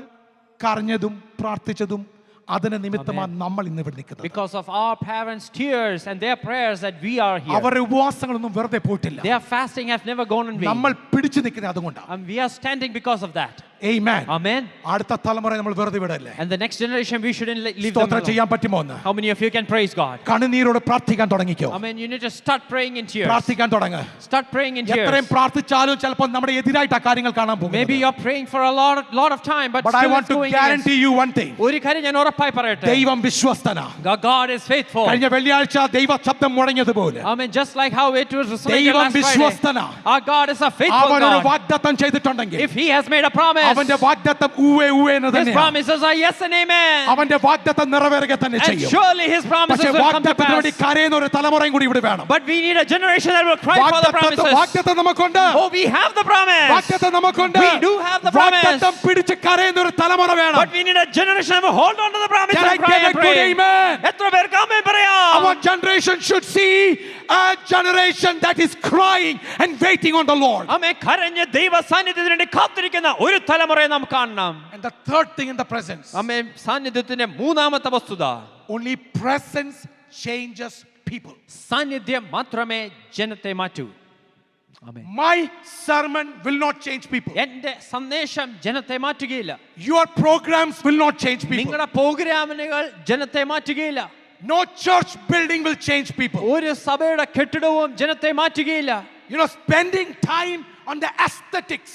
കരഞ്ഞതും പ്രാർത്ഥിച്ചതും അതിന് നിമിത്തമാണ് നമ്മൾ ഇന്ന് ഇവിടെ നിൽക്കുന്നത്. Because of our parents' tears and their prayers that we are here. അവരുടെ ഉപവാസങ്ങളൊന്നും വെറുതെ പോയിട്ടില്ല. Their fasting have never gone in vain. നമ്മൾ പിടിച്ചു നിൽക്കുന്നത് അതുകൊണ്ടാണ്. And we are standing because of that. Amen. Amen. അടുത്ത തലമുറയെ നമ്മൾ വെറുതെ വിടല്ലേ. And the next generation, we shouldn't leave them സ്തോത്രം alone. ചെയ്യാൻ പറ്റുമോ എന്ന്? How many of you can praise God? കണ്ണുനീരോട് പ്രാർത്ഥിക്കാൻ തുടങ്ങിക്കോ. Amen. You need to start praying in tears. പ്രാർത്ഥിക്കാൻ തുടങ്ങ്. Start praying in എത്രയും tears. പ്രാർത്ഥിച്ചാലും ചിലപ്പോൾ നമ്മുടെ എതിരായിട്ട് ആ കാര്യങ്ങൾ കാണാൻ പോകും. Maybe you're praying for a lot of time, but But I still want it's to going guarantee you one thing. ഒരു കാര്യം ഞാൻ ഉറപ്പായി പറയട്ടെ. ദൈവം വിശ്വസ്തനാ. God is faithful. കഴിഞ്ഞ വെള്ളിയാഴ്ച ദൈവ ശബ്ദം മുഴങ്ങിയതുപോലെ Amen. Just like how it was resonated ദൈവം last Friday. വിശ്വസ്തനാ. Our God is a faithful അവൻ ഒരു God. വാഗ്ദത്തം ചെയ്തിട്ടുണ്ടെങ്കിൽ If He has made a promise, അവന്റെ വാഗ്ദത്തം ഊവേ ഊവേ എന്ന് His തന്നെയാണ്. promises are yes and amen. അവന്റെ വാഗ്ദത്തം നിറവേറുക തന്നെ And ചെയ്യും. surely his promises പക്ഷേ will come to വാഗ്ദത്തത്തിന് വേണ്ടി pass. കരയുന്ന ഒരു തലമുറയും കൂടി ഇവിടെ വേണം. But we need a generation that will cry for the promises. വാഗ്ദത്തം നമുക്കുണ്ട്. Oh, we have the promise. വാഗ്ദത്തം നമുക്കുണ്ട്. We do have the promise. വാഗ്ദത്തം പിടിച്ച് കരയുന്ന ഒരു തലമുറ വേണം. But we need a generation that will hold on to the promise Can I and cry get a and good pray. amen? എത്ര പേർക്ക് ആമേൻ പറയാം? Our generation should see a generation that is crying and waiting on the Lord. ആമേൻ കരഞ്ഞ ദൈവ സാന്നിധ്യത്തിന് വേണ്ടി കാത്തിരിക്കുന്ന ഒരു തലമുറയെ നാം കാണണം. And the third thing in the presence, ആമേൻ സാന്നിധ്യത്തിന്റെ മൂന്നാമത്തെ വസ്തുത, only presence changes people. സാന്നിധ്യം മാത്രമേ ജനത്തെ മാറ്റൂ. ആമേൻ. My sermon will not change people. എന്റെ സന്ദേശം ജനത്തെ മാറ്റുകയില്ല. Your programs will not change people. നിങ്ങളുടെ പ്രോഗ്രാമുകൾ ജനത്തെ മാറ്റുകയില്ല. No church building will change people. ഒരു സഭയുടെ കെട്ടിടവും ജനത്തെ മാറ്റുകയില്ല. You know, spending time on the aesthetics.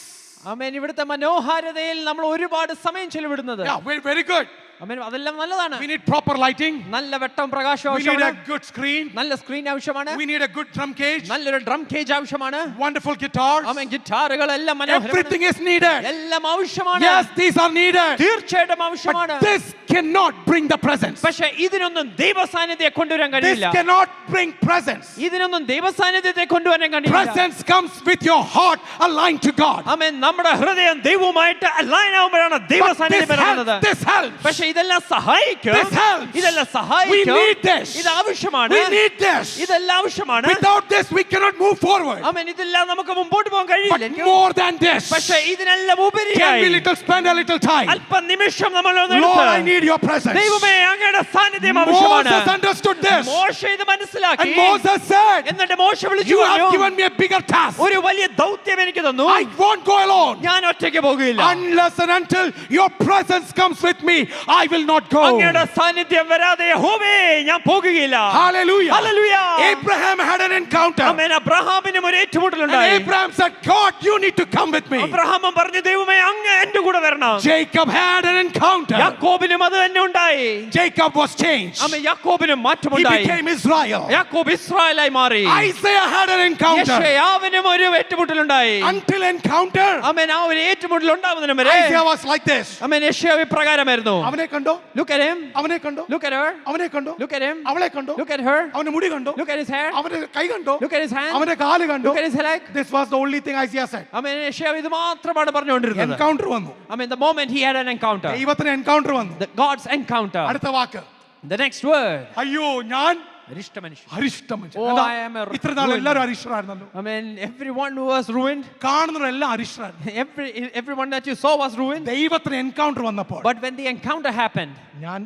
ആമേൻ. ഇവിടുത്തെ മനോഹാരിതയിൽ നമ്മൾ ഒരുപാട് സമയം ചെലവിടുന്നത്. Yeah, very, very good. ആമേൻ. അതെല്ലാം നല്ലതാണ്. We need proper lighting. നല്ല വെട്ടം പ്രകാശം We need a ആവശ്യമാണ്. good screen. നല്ല സ്ക്രീൻ ആവശ്യമാണ്. We need a good drum cage. നല്ലൊരു ഡ്രം കേജ് ആവശ്യമാണ്. Wonderful guitars. ആമേൻ. ഗിറ്റാറുകളെല്ലാം മനോഹരമാണ്. Everything is needed. എല്ലാം ആവശ്യമാണ്. Yes, these are needed. തീർച്ചയായിട്ടും ആവശ്യമാണ്. But this cannot bring the presence. പക്ഷേ ഇതിനൊന്നും ദൈവ സാന്നിധ്യത്തെ കൊണ്ടുവരാൻ This കഴിയില്ല. cannot bring presence. ഇതിനൊന്നും ദൈവ സാന്നിധ്യത്തെ കൊണ്ടുവരാൻ കഴിയില്ല. Presence comes with your heart aligned to God. ആമേൻ. നമ്മുടെ ഹൃദയം ദൈവവുമായിട്ട് അലൈൻ ആവുമ്പോഴാണ് ദൈവ But സാന്നിധ്യം വരുന്നത്. this helps. പക്ഷേ ഇതെല്ലാം സഹായിക്കും. This helps. ഇതെല്ലാം We സഹായിക്കും. need this. ഇത് ആവശ്യമാണ്. We need this. ഇതെല്ലാം ആവശ്യമാണ്. Without this, we cannot move forward. ആമേൻ. ഇതെല്ലാം നമുക്ക് മുമ്പോട്ട് പോകാൻ But കഴിയില്ല. more than this, പക്ഷേ ഇതിനെല്ലാം can we ഉപരിയായി spend a little time? അല്പം നിമിഷം നമ്മൾ Lord, I need your presence. ദൈവമേ അങ്ങയുടെ സാന്നിധ്യം ആവശ്യമാണ്. Moses understood this. മോശ ഇത് മനസ്സിലാക്കി. And Moses said, എന്നിട്ട് മോശ വിളിച്ചു you have പറഞ്ഞു, given me a bigger task. ഒരു വലിയ ദൗത്യം എനിക്ക് തന്നു. I won't go alone. ഞാൻ ഒറ്റയ്ക്ക് പോകില്ല. Unless and until your presence comes with me, I will not go. അങ്ങയുടെ സാന്നിധ്യം വരാതെ യഹോവേ ഞാൻ പോകുകയില്ല. Hallelujah. Hallelujah. Abraham had an encounter. ആമേൻ. അബ്രഹാമിനും ഒരു ഏറ്റുമുട്ടൽ And ഉണ്ടായി. Abraham said, God, you need to come with me. Abraham പറഞ്ഞു ദൈവമേ അങ്ങ് എന്റെ കൂടെ വരണം. Jacob had an encounter. യാക്കോബിനും അത് തന്നെ ഉണ്ടായി. Jacob was changed. Amen. യാക്കോബിനും He മാറ്റമുണ്ടായി. became Israel. യാക്കോബ് ഇസ്രായേലായി മാറി. Isaiah had an encounter. യെശയ്യാവിനും ഒരു ഏറ്റുമുട്ടൽ ഉണ്ടായി. Until encounter, ആമേൻ. ആ ഒരു ഏറ്റുമുട്ടൽ ഉണ്ടാവുന്നതിന് വരെ Isaiah was like this. ആമേൻ. യെശയ്യാവ് ഇപ്രകാരമായിരുന്നു. അവനെ കണ്ടോ? Look at him. അവനെ കണ്ടോ? Look at her. അവനെ കണ്ടോ? Look at him. അവളെ കണ്ടോ? Look at her. അവന്റെ മുടി കണ്ടോ? Look at his hair. അവന്റെ കൈ കണ്ടോ? Look at his hand. അവന്റെ കാല് കണ്ടോ? Look at his leg. This was the only thing Isaiah said. ആമേൻ. യെശയ്യാവ് ഇത് മാത്രമാണ് പറഞ്ഞുകൊണ്ടിരുന്നത്. Encounter വന്നു. I mean, the moment he had an encounter, ദൈവത്തിന് encounter വന്നു. the God's encounter. അടുത്ത വാക്ക്, The next word, അയ്യോ ഞാൻ അരിഷ്ട മനുഷ്യൻ. അരിഷ്ട മനുഷ്യൻ. Oh, എന്താ? I am a ഇത്ര നാൾ ruined എല്ലാവരും അരിഷ്ടരായിരുന്നല്ലോ. I mean, everyone who was ruined, കാണുന്നവരെല്ലാം അരിഷ്ടരായിരുന്നു. everyone that you saw was ruined. ദൈവത്തിന് എൻകൗണ്ടർ വന്നപ്പോൾ But when the encounter happened, ഞാൻ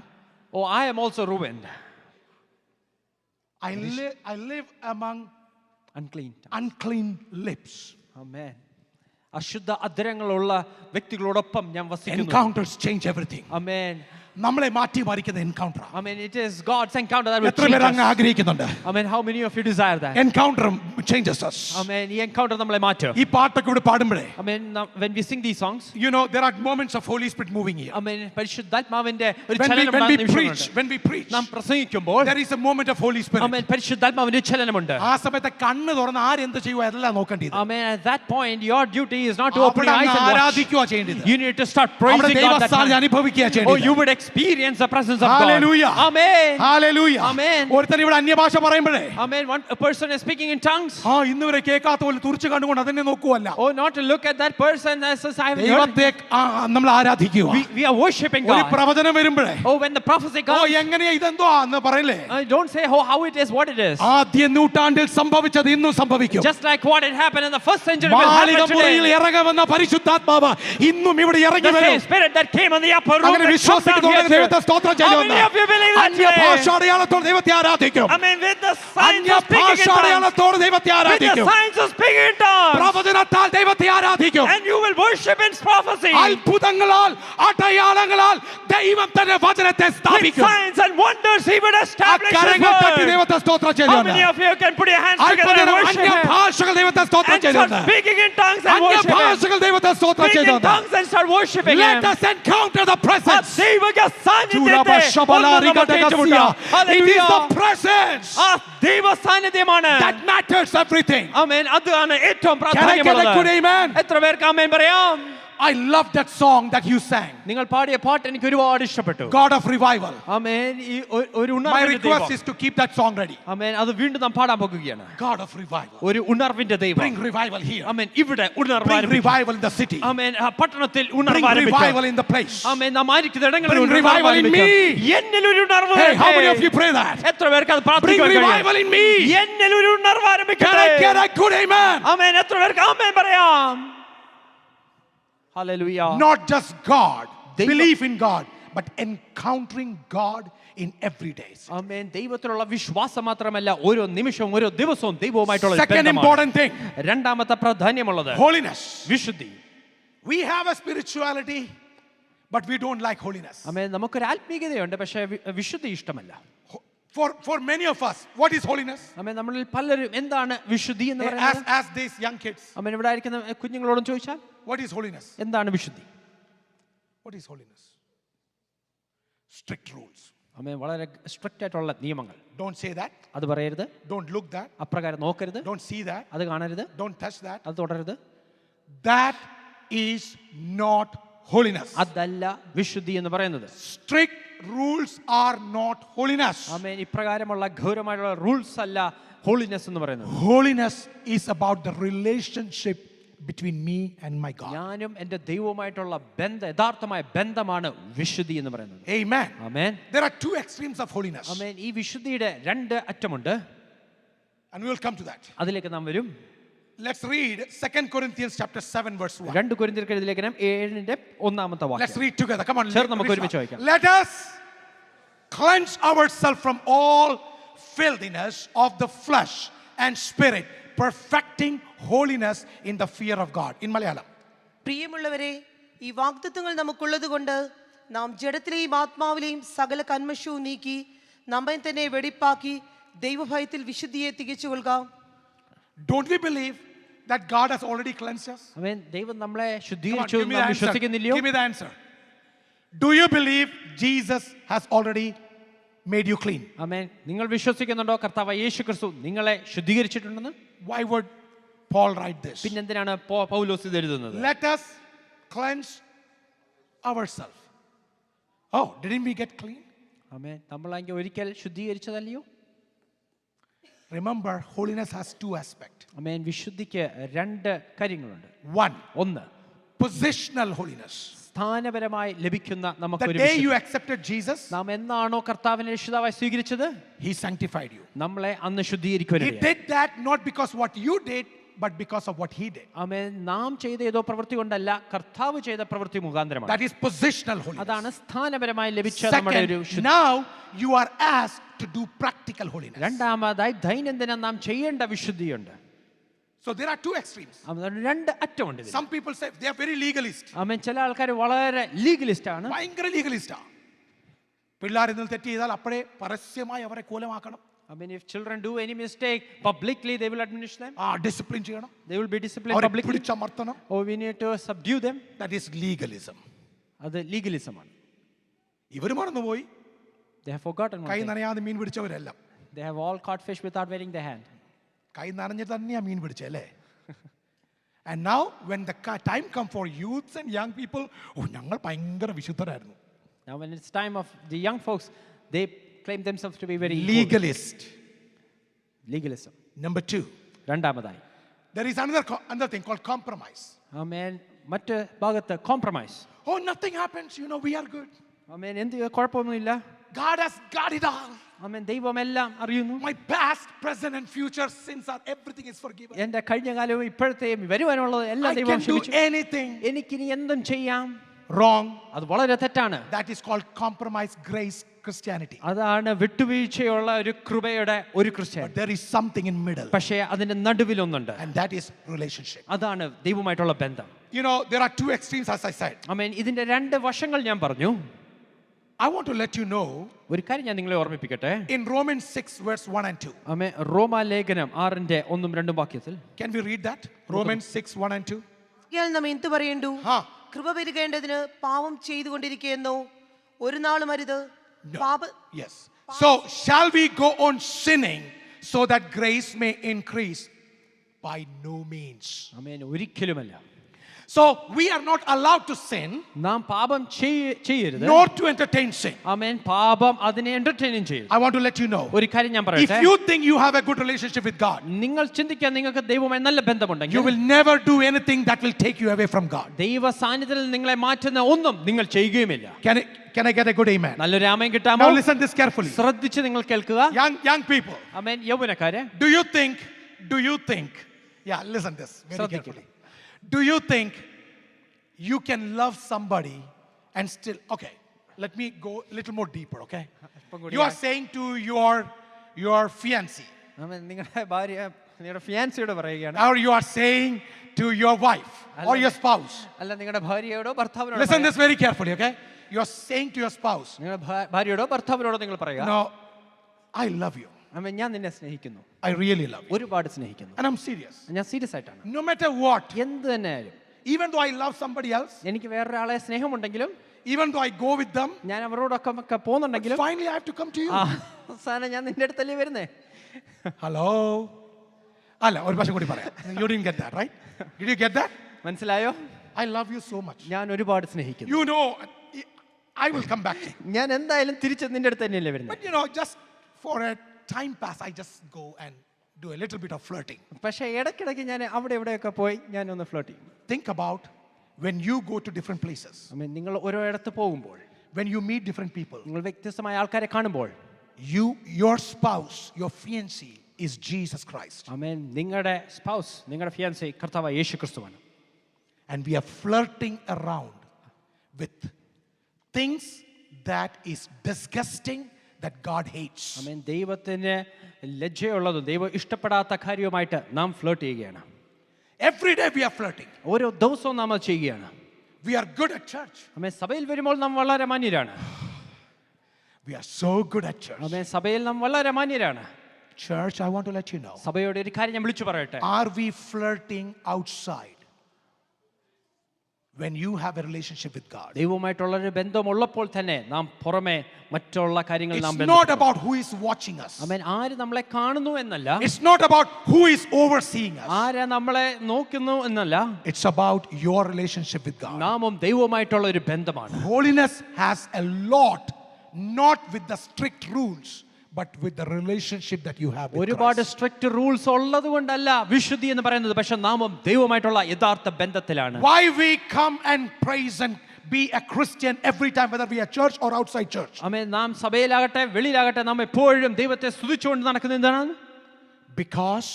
oh, I am also ruined. I live among Unclean. unclean lips. Amen. അശുദ്ധ അധരങ്ങളുള്ള വ്യക്തികളോടൊപ്പം ഞാൻ വസിക്കുന്നു. Encounters change everything. Amen. നമ്മളെ മാറ്റി മറിക്കുന്ന encounter. I mean, it is God's encounter that will എത്ര change പേര് അങ്ങ് us. ആഗ്രഹിക്കുന്നുണ്ട്? I mean, how many of you desire that? Encounter changes us. I mean, ഈ encounter നമ്മളെ മാറ്റും. ഈ പാട്ടൊക്കെ ഇവിടെ പാടുമ്പോഴേ, I mean, when we sing these songs, you know, there are moments of Holy Spirit moving here. I mean, പരിശുദ്ധാത്മാവിന്റെ ഒരു When ചലനം we preach, നാം പ്രസംഗിക്കുമ്പോൾ there is a moment of Holy I Spirit. mean, പരിശുദ്ധാത്മാവിന്റെ ചലനമുണ്ട്. ആ സമയത്ത് കണ്ണ് തുറന്ന് ആരെന്ത് ചെയ്യുമോ അതെല്ലാം നോക്കേണ്ടത്. I mean, at that point, your duty is not to open അവിടെ your eyes and watch. ആരാധിക്കുക ചെയ്യേണ്ടത്. You need to start അവിടെ praising God that ദൈവസാന്നിധ്യം time. അനുഭവിക്കുക Oh, ചെയ്യേണ്ടത്. you would experience the presence of God. Hallelujah. Amen. Hallelujah. Amen. ഒരുത്തൻ ഇവിടെ അന്യഭാഷ പറയുമ്പോഴേ, Amen. A person is speaking in tongues. ആ ഇന്ന് വരെ കേൾക്കാത്ത പോലെ തുറിച്ച് കണ്ടുകൊണ്ട് അതിനെ നോക്കുവല്ല. Oh, not to look at that person as I have heard. ദൈവത്തെ നമ്മൾ ആരാധിക്കുക. We are worshiping ഒരു God. പ്രവചനം വരുമ്പോഴേ, Oh, when the prophecy oh comes, എങ്ങനെയാ ഇതെന്തോ എന്ന് പറയില്ലേ, don't say how it is, what it is. ആദ്യ നൂറ്റാണ്ടിൽ സംഭവിച്ചത് ഇന്നും സംഭവിക്കും. Just like what had happened in the first century will Malika happen മുറിയിൽ today. ഇറങ്ങുന്ന പരിശുദ്ധാത്മാവ് ഇന്നും ഇവിടെ ഇറങ്ങി The വരും. same spirit that came on the upper room അങ്ങനെ that comes down വിശ്വസിക്കുന്നവർക്ക് here. ദൈവത്തെ സ്തോത്രം How many ചെയ്യുന്നു. of you believe that today? അന്യഭാഷാടയാളത്തോടെ ദൈവത്തെ ആരാധിക്കും. I mean, with the signs of speaking in tongues. അന്യഭാഷാടയാളത്തോടെ ദൈവത്തെ With the ആരാധിക്കും. signs of speaking in tongues. പ്രവചനത്താൽ ദൈവത്തെ ആരാധിക്കും. And you will worship in prophecy. അത്ഭുതങ്ങളാൽ അടയാളങ്ങളാൽ ദൈവം തന്റെ വചനത്തെ With സ്ഥാപിക്കും. signs and wonders he will establish his കരങ്ങൾ തട്ടി word. ദൈവത്തെ സ്തോത്രം How ചെയ്യുന്നു. many of you can put your hands together and അല്പനേരം worship him? അന്യഭാഷകൾ ദൈവത്തെ സ്തോത്രം And start ചെയ്യുന്നു. speaking in tongues and worship him. അന്യഭാഷകൾ ദൈവത്തെ സ്തോത്രം Speak in ചെയ്യുന്നു. tongues and start worshiping him. Let us encounter the presence. ദൈവിക സാന്നിധ്യത്തെ ഒന്ന് നമുക്ക് ഏറ്റുമുട്ടാം. It is Hallelujah. the presence ആ ദൈവ സാന്നിധ്യമാണ്. that matters everything. ആമേൻ. അതാണ് ഏറ്റവും Can I get a good പ്രാധാന്യമുള്ളത്. amen? എത്ര പേർക്ക് ആമേൻ പറയാം? I love that song that you sang. നിങ്ങൾ പാടിയ പാട്ട് എനിക്ക് ഒരുപാട് ഇഷ്ടപ്പെട്ടു. God of revival. ആമേൻ. ഈ ഒരു My ഉണർവിന്റെ request ദൈവം. is to keep that song ready. ആമേൻ. അത് വീണ്ടും നാം പാടാൻ പോകുകയാണ്. God of revival. ഒരു ഉണർവിന്റെ ദൈവം. Bring revival here. ആമേൻ. ഇവിടെ ഉണർവ് Bring ആരംഭിക്കും. revival in the city. ആമേൻ. ആ പട്ടണത്തിൽ ഉണർവ് Bring ആരംഭിക്കും. revival in the place. ആമേൻ. നാം ആയിരിക്കുന്ന ഇടങ്ങളിൽ Bring ഉണർവ് revival in ആരംഭിക്കും. me. എന്നിൽ ഒരു ഉണർവ് Hey, how many വരട്ടെ. of you pray that? എത്ര പേർക്ക് അത് Bring പ്രാർത്ഥിക്കാൻ revival കഴിയും? in me. എന്നിൽ ഒരു ഉണർവ് Can ആരംഭിക്കട്ടെ. I get a good amen? ആമേൻ. എത്ര പേർക്ക് ആമേൻ പറയാം? ഹല്ലേലൂയ. Not just God, ദൈവം- belief in God, but encountering God in every day. ആമേൻ. ദൈവത്തിലുള്ള വിശ്വാസം മാത്രമല്ല ഓരോ നിമിഷവും ഓരോ ദിവസവും ദൈവവുമായിട്ടുള്ള Second ബന്ധമാണ്. important thing, രണ്ടാമത്തെ പ്രാധാന്യമുള്ളത് holiness. വിശുദ്ധി. We have a spirituality, but we don't like holiness. ആമേൻ. നമുക്കൊരു ആത്മീയതയുണ്ട്, പക്ഷേ വിശുദ്ധി ഇഷ്ടമല്ല. For many of us, what is holiness? ആമേൻ. നമ്മളിൽ പലരും എന്താണ് വിശുദ്ധി എന്ന് പറയുന്നത്? As these young kids, ആമേൻ. ഇവിടെ ആയിരിക്കുന്ന കുഞ്ഞുങ്ങളോടും ചോദിച്ചാൽ what is holiness? എന്താണ് വിശുദ്ധി? What is holiness? Strict rules. ആമേൻ. വളരെ സ്ട്രിക്റ്റ് ആയിട്ടുള്ള നിയമങ്ങൾ. Don't say that. അത് പറയരുത്. Don't look that. അപ്രകാരം നോക്കരുത്. Don't see that. അത് കാണരുത്. Don't touch that. അത് തുടരുത്. That is not holiness. അതല്ല വിശുദ്ധി എന്ന് പറയുന്നത്. Strict rules are not holiness. ആമേൻ. ഇപ്രകാരമുള്ള ഗൗരവമായിട്ടുള്ള റൂൾസ് അല്ല ഹോളിനെസ് എന്ന് പറയുന്നത്. Holiness is about the relationship between me and my God. ഞാനും എൻ്റെ ദൈവവുമായിട്ടുള്ള യഥാർത്ഥമായ ബന്ധമാണ് വിശുദ്ധി എന്ന് പറയുന്നത്. Amen. Amen. There are two extremes of holiness. ആമേൻ. ഈ വിശുദ്ധിയുടെ രണ്ട് അറ്റമുണ്ട്. And we will come to that. അതിലേക്ക് നാം വരും. Let's read 2 Corinthians chapter 7 verse 1. 2 കൊരിന്ത്യർക്കെഴുതിയ ലേഖനം 7-ന്റെ 1-ാമത്തെ Let's വാക്യം. read together. Come on. ചേർന്ന് നമുക്ക് read ഒരുമിച്ച് fast. വായിക്കാം. Let us cleanse ourselves from all filthiness of the flesh and spirit, perfecting holiness in the fear of God. In Malayalam. പ്രിയമുള്ളവരെ, ഈ വാഗ്ദത്തങ്ങൾ നമുക്കുള്ളത് കൊണ്ട് നാം ജഡത്തിലെയും ആത്മാവിലെയും സകല കന്മഷവും നീക്കി നമ്മെ തന്നെ വെടിപ്പാക്കി ദൈവഭയത്തിൽ വിശുദ്ധിയെ തികച്ചുകൊള്ളുക. Don't we believe that God has already cleansed us? ആമേൻ. ദൈവം നമ്മളെ Come on, ശുദ്ധീകരിച്ചു give me എന്ന് the നാം answer. വിശ്വസിക്കുന്നില്ലയോ? Give me the answer. Do you believe Jesus has already made you clean? ആമേൻ. നിങ്ങൾ വിശ്വസിക്കുന്നുണ്ടോ കർത്താവ് യേശുക്രിസ്തു നിങ്ങളെ ശുദ്ധീകരിച്ചിട്ടുണ്ടെന്ന്? Why would Paul write this? പിന്നെന്തിനാണ് പൗലോസ് ഇത് എഴുതുന്നത്? Let us cleanse ourselves. Oh, didn't we get clean? ആമേൻ. നമ്മളെങ്കിൽ ഒരിക്കൽ ശുദ്ധീകരിച്ചതല്ലയോ? Remember, holiness has two aspects. ആമേൻ. വിശുദ്ധിക്ക് രണ്ട് കാര്യങ്ങളുണ്ട്. One, ഒന്ന്, positional holiness. സ്ഥാനപരമായി ലഭിക്കുന്ന The നമുക്കൊരു day you വിശുദ്ധി. accepted Jesus, നാം എന്നാണോ കർത്താവിനെ രക്ഷിതാവായി സ്വീകരിച്ചത്, He sanctified you. നമ്മളെ അന്ന് He ശുദ്ധീകരിക്കുവാനിടയായി. did that not because what you did, but because of what He did. ആമേൻ. നാം ചെയ്ത ഏതോ പ്രവൃത്തി കൊണ്ടല്ല, കർത്താവ് ചെയ്ത പ്രവൃത്തി മുഖാന്തരമാണ്. That is positional holiness. അതാണ് സ്ഥാനപരമായി ലഭിച്ച നമ്മുടെ ഒരു Second, ശുദ്ധി. now you are asked to do practical holiness. രണ്ടാമതായി ദൈനംദിനം നാം ചെയ്യേണ്ട വിശുദ്ധിയുണ്ട്. So there are two extremes. ആമേൻ. രണ്ട് അറ്റമുണ്ട് ഇതിന്. Some people say they are very legalist. ആമേൻ. ചില ആൾക്കാർ വളരെ ലീഗലിസ്റ്റ് ആണ്. ഭയങ്കര ലീഗലിസ്റ്റാ. പിള്ളേർ ഇന്ന് തെറ്റ് ചെയ്താൽ അപ്പോഴേ പരസ്യമായി അവരെ കോലമാക്കണം. I mean, if children do any mistake, publicly they will admonish them. Discipline ചെയ്യണം. They will be disciplined അവരെ publicly. പിടിച്ചമർത്തണം. Or we need to subdue them. That is legalism. അത് ലീഗലിസമാണ്. ഇവർ മറന്നുപോയി They have forgotten one കൈ thing. നനയാതെ മീൻ പിടിച്ചവരെല്ലാം. They have all caught fish without wetting their hand. കൈ നനഞ്ഞിട്ട് തന്നെയാ മീൻ പിടിച്ചല്ലേ. And now when the time come for youths and young people, ഞങ്ങൾ ഭയങ്കര വിശുദ്ധരായിരുന്നു. Now when it's time of the young folks, they claim themselves to be very Legalist. legalism. Number 2, രണ്ടാമതായി, there is another thing called compromise. ആമേൻ, മറ്റ് ഭാഗത്ത് compromise. Oh, nothing happens, we are good. ആമേൻ, എന്ത് കുഴപ്പമൊന്നുമില്ല. God has got it all. ആമേൻ, ദൈവം എല്ലാം അറിയുന്നു. My past, present and future sins are everything is forgiven. എൻ്റെ കഴിഞ്ഞ കാലവും ഇപ്പോഴത്തെയും വരുവാനുള്ളത് എല്ലാം I ദൈവം can do ക്ഷമിച്ചു. anything. എനിക്കിനി എന്തും ചെയ്യാം. Wrong. അത് വളരെ തെറ്റാണ്. That is called compromise grace Christianity. അതാണ് വിട്ടുവീഴ്ചയുള്ള ഒരു കൃപയുടെ ഒരു ക്രിസ്ത്യാനി. But there is something in middle. പക്ഷേ അതിന്റെ നടുവിലൊന്നുണ്ട്. And that is relationship. അതാണ് ദൈവമായിട്ടുള്ള ബന്ധം. There are two extremes as I said. ആമേൻ, ഇതിന്റെ രണ്ട് വശങ്ങൾ ഞാൻ പറഞ്ഞു. I want to let you know ഒരു കാര്യം ഞാൻ നിങ്ങളെ ഓർമ്മിപ്പിക്കട്ടെ. in Romans 6 verse 1 and 2. ആമേൻ, റോമാലേഖനം 6-ന്റെ 1-2 വാക്യത്തിൽ. Can we read that? Romans 6 1 and 2. ഇയാൾ നാം എന്ത് പറയേണ്ടു? Huh. കൃപ പെരുകേണ്ടതിന് പാപം ചെയ്തുകൊണ്ടിരിക്കുകയെന്നോ ഒരു നാളും അരുത്. No. Yes. So shall we go on sinning so that grace may increase? By no means. ആമേൻ, ഒരിക്കലുമല്ല. So we are not allowed to sin, നാം പാപം ചെയ്യരുത്. nor to entertain sin. ആമേൻ. പാപം അതിനെ എന്റർടൈൻ ചെയ്യും. I want to let you know, ഒരു കാര്യം ഞാൻ if പറയട്ടെ. you think you have a good relationship with God, നിങ്ങൾ ചിന്തിക്കാൻ നിങ്ങൾക്ക് ദൈവവുമായി നല്ല you ബന്ധമുണ്ടെങ്കിൽ will never do anything that will take you away from God. ദൈവ സാന്നിധ്യത്തിൽ നിങ്ങളെ മാറ്റുന്ന ഒന്നും നിങ്ങൾ ചെയ്യുകയുമില്ല. Can I get a good amen? നല്ലൊരു ആമേൻ കിട്ടാമോ? Now listen this carefully. ശ്രദ്ധിച്ച് നിങ്ങൾ കേൾക്കുക. Young people, amen. യൗവനക്കാരെ, do you think, yeah, listen this very ശ്രദ്ധിക്കുക. carefully. Do you think you can love somebody and still, okay, let me go a little more deeper, okay? You are saying to your fiancé, ആമേൻ. നിങ്ങളുടെ ഭാര്യ നിങ്ങളുടെ ഫിയാൻസിയോട് പറയുകയാണ്. or you are saying to your wife or your spouse. അല്ല, നിങ്ങളുടെ ഭാര്യയോടോ ഭർത്താവിനോടോ. Listen this very carefully, okay? You are saying to your spouse, നിങ്ങളുടെ ഭാര്യയോടോ ഭർത്താവിനോടോ നിങ്ങൾ പറയുക. no, I love you. ആമേൻ. ഞാൻ നിന്നെ സ്നേഹിക്കുന്നു. I really love you. ഒരുപാട് സ്നേഹിക്കുന്നു. And I'm serious. ഞാൻ സീരിയസ് ആയിട്ടാണ്. No matter what, എന്ത് തന്നെ ആയാലും, even though I love somebody else, എനിക്ക് വേറൊരാളെ സ്നേഹമുണ്ടെങ്കിലും, even though I go with them, ഞാൻ അവരോടൊക്കെ പോകുന്നുണ്ടെങ്കിലും, finally I have to come to you. അവസാനം ഞാൻ നിന്റെ അടുത്തല്ലേ വരുന്നേ. Hello? അല്ല, ഒരു പ്രാവശ്യം കൂടി പറയാം. You didn't get that, right? Did you get that? മനസ്സിലായോ? I love you so much. ഞാൻ ഒരുപാട് സ്നേഹിക്കുന്നു. You know, I will come back to you. ഞാൻ എന്തായാലും തിരിച്ച് നിന്റെ അടുത്ത് തന്നെയല്ലേ വരുന്നത്. But you know, just for a time pass, I just go and do a little bit of flirting. പക്ഷേ ഇടയ്ക്കിടയ്ക്ക് ഞാൻ അവിടെ ഇവിടെയൊക്കെ പോയി ഞാൻ ഒന്ന് ഫ്ലോട്ട് ചെയ്യും. Think about when you go to different places, നിങ്ങൾ ഓരോ ഇടത്ത് പോകുമ്പോൾ, when you meet different people, നിങ്ങൾ വ്യത്യസ്തമായ ആൾക്കാരെ കാണുമ്പോൾ, your spouse, your fiancé is Jesus Christ. ആമേൻ. നിങ്ങളുടെ സ്പൗസ്, നിങ്ങളുടെ ഫിയാൻസി കർത്താവായ യേശു ക്രിസ്തുവാണ്. And we are flirting around with things that is disgusting, that God hates. ആമേൻ. ദൈവത്തിന് ലജ്ജയുള്ളതും ദൈവം ഇഷ്ടപ്പെടാത്ത കാര്യവുമായിട്ട് നാം ഫ്ലോട്ട് ചെയ്യുകയാണ്. Every day we are flirting. ഓരോ ദിവസവും നാം അത് ചെയ്യുകയാണ്. We are good at church. ആമേൻ. സഭയിൽ വരുമ്പോൾ നാം വളരെ മാന്യരാണ്. We are so good at church. ആമേൻ. സഭയിൽ നാം വളരെ മാന്യരാണ്. Church, I want to let you know. സഭയോട് ഒരു കാര്യം ഞാൻ വിളിച്ചു പറയട്ടെ. Are we flirting outside when you have a relationship with God? ദൈവവുമായിട്ടുള്ള ഒരു ബന്ധമുള്ളപ്പോൾ തന്നെ നാം പുറമെ മറ്റുള്ള കാര്യങ്ങൾ നാം It's not about who is watching us. ആമേൻ. ആര് നമ്മളെ കാണുന്നു എന്നല്ല, It's not about who is overseeing us. ആര് നമ്മളെ നോക്കുന്നു എന്നല്ല, It's about your relationship with God. നാമും ദൈവവുമായിട്ടുള്ള ഒരു ബന്ധമാണ്. Holiness has a lot, not with the strict rules, but with the relationship that you have with ഒരുപാട് Christ. സ്ട്രിക്റ്റ് റൂൾസ് ഉള്ളത് കൊണ്ടല്ല വിശുദ്ധി എന്ന് പറയുന്നത്, പക്ഷെ നാമും ദൈവവുമായിട്ടുള്ള യഥാർത്ഥ ബന്ധത്തിലാണ്. Why we come and praise and be a Christian every time, whether we are church or outside church? ആമേൻ. നാം സഭയിലാകട്ടെ വെളിയിലാകട്ടെ നാം എപ്പോഴും ദൈവത്തെ സ്തുതിച്ചുകൊണ്ട് നടക്കുന്നത് എന്താണ്? Because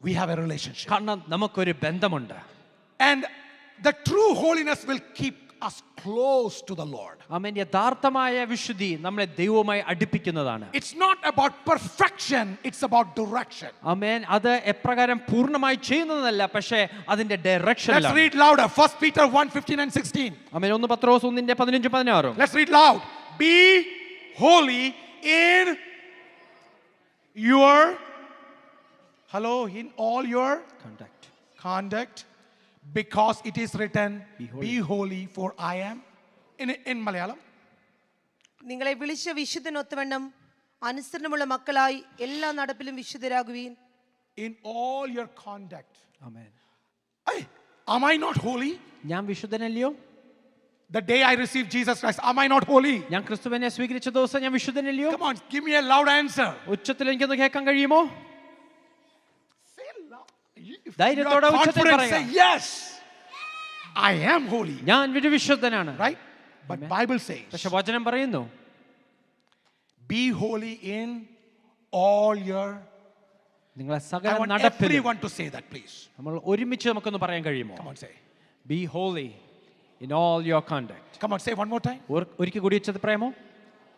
we have a relationship. കാരണം നമുക്കൊരു ബന്ധമുണ്ട്. And the true holiness will keep us close to the Lord. ആമേൻ. യഥാർത്ഥമായ വിശുദ്ധി നമ്മളെ ദൈവവുമായി അടുപ്പിക്കുന്നതാണ്. It's not about perfection, it's about direction. ആമേൻ. അത് എപ്രകാരം പൂർണ്ണമായി ചെയ്യുന്നതല്ല, പക്ഷേ അതിന്റെ Let's ഡയറക്ഷനിലാണ്. read louder. 1 Peter 1:15 and 16. Amen. 1 Pathros 1:15-16. Let's read loud. Be holy in your, in all your conduct, because it is written, be holy, for I am, in Malayalam, നിങ്ങളെ വിളിച്ച വിശുദ്ധനൊത്തവണ്ണം അനുസരണമുള്ള മക്കളായി എല്ലാ നടപ്പിലും വിശുദ്ധരാകുവീൻ. in all your conduct. Amen. Hey, am I not holy? ഞാൻ വിശുദ്ധനല്ലയോ? The day I received Jesus Christ, am I not holy? ഞാൻ ക്രിസ്തുവിനെ സ്വീകരിച്ച ദിവസം ഞാൻ വിശുദ്ധനല്ലയോ? Come on, give me a loud answer. ഉച്ചത്തിൽ എനിക്കൊന്ന് കേൾക്കാൻ കഴിയുമോ? Say loud. If you ധൈര്യത്തോടെ are ഉച്ചത്തിൽ confident, പറയുക. say yes, I am holy. ഞാൻ ഒരു വിശുദ്ധനാണ്. Right? But Bible says, പക്ഷെ വചനം പറയുന്നു, be holy in all your. നിങ്ങളെ I സകല want നടപ്പിലും. everyone to say that, please. നമ്മൾ ഒരുമിച്ച് നമുക്കൊന്ന് പറയാൻ കഴിയുമോ? Come on, say. Be holy in all your conduct. Come on, say one more time. ഒരിക്കൽ കൂടി ഉച്ചത്തിൽ പറയാമോ?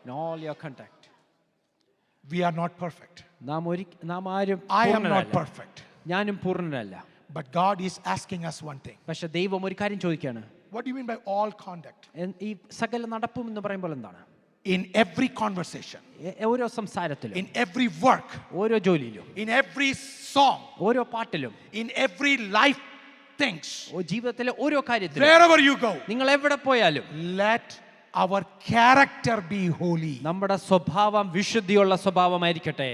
In all your conduct. We are not perfect. നാം ആരും I am not പൂർണ്ണരല്ല. perfect. ഞാനും പൂർണ്ണനല്ല. But God is asking us one thing. പക്ഷെ ദൈവം ഒരു കാര്യം ചോദിക്കുകയാണ്. What do you mean by all conduct? ഈ സകല നടപ്പും എന്ന് പറയുമ്പോൾ എന്താണ്? In every conversation, ഓരോ സംസാരത്തിലും, in every work, ഓരോ ജോലിയിലും, in every song, ഓരോ പാട്ടിലും, in every life things, ജീവിതത്തിലെ ഓരോ കാര്യത്തിലും, wherever you go, നിങ്ങൾ എവിടെ പോയാലും let our character be holy. നമ്മുടെ സ്വഭാവം വിശുദ്ധിയുള്ള സ്വഭാവമായിരിക്കട്ടെ.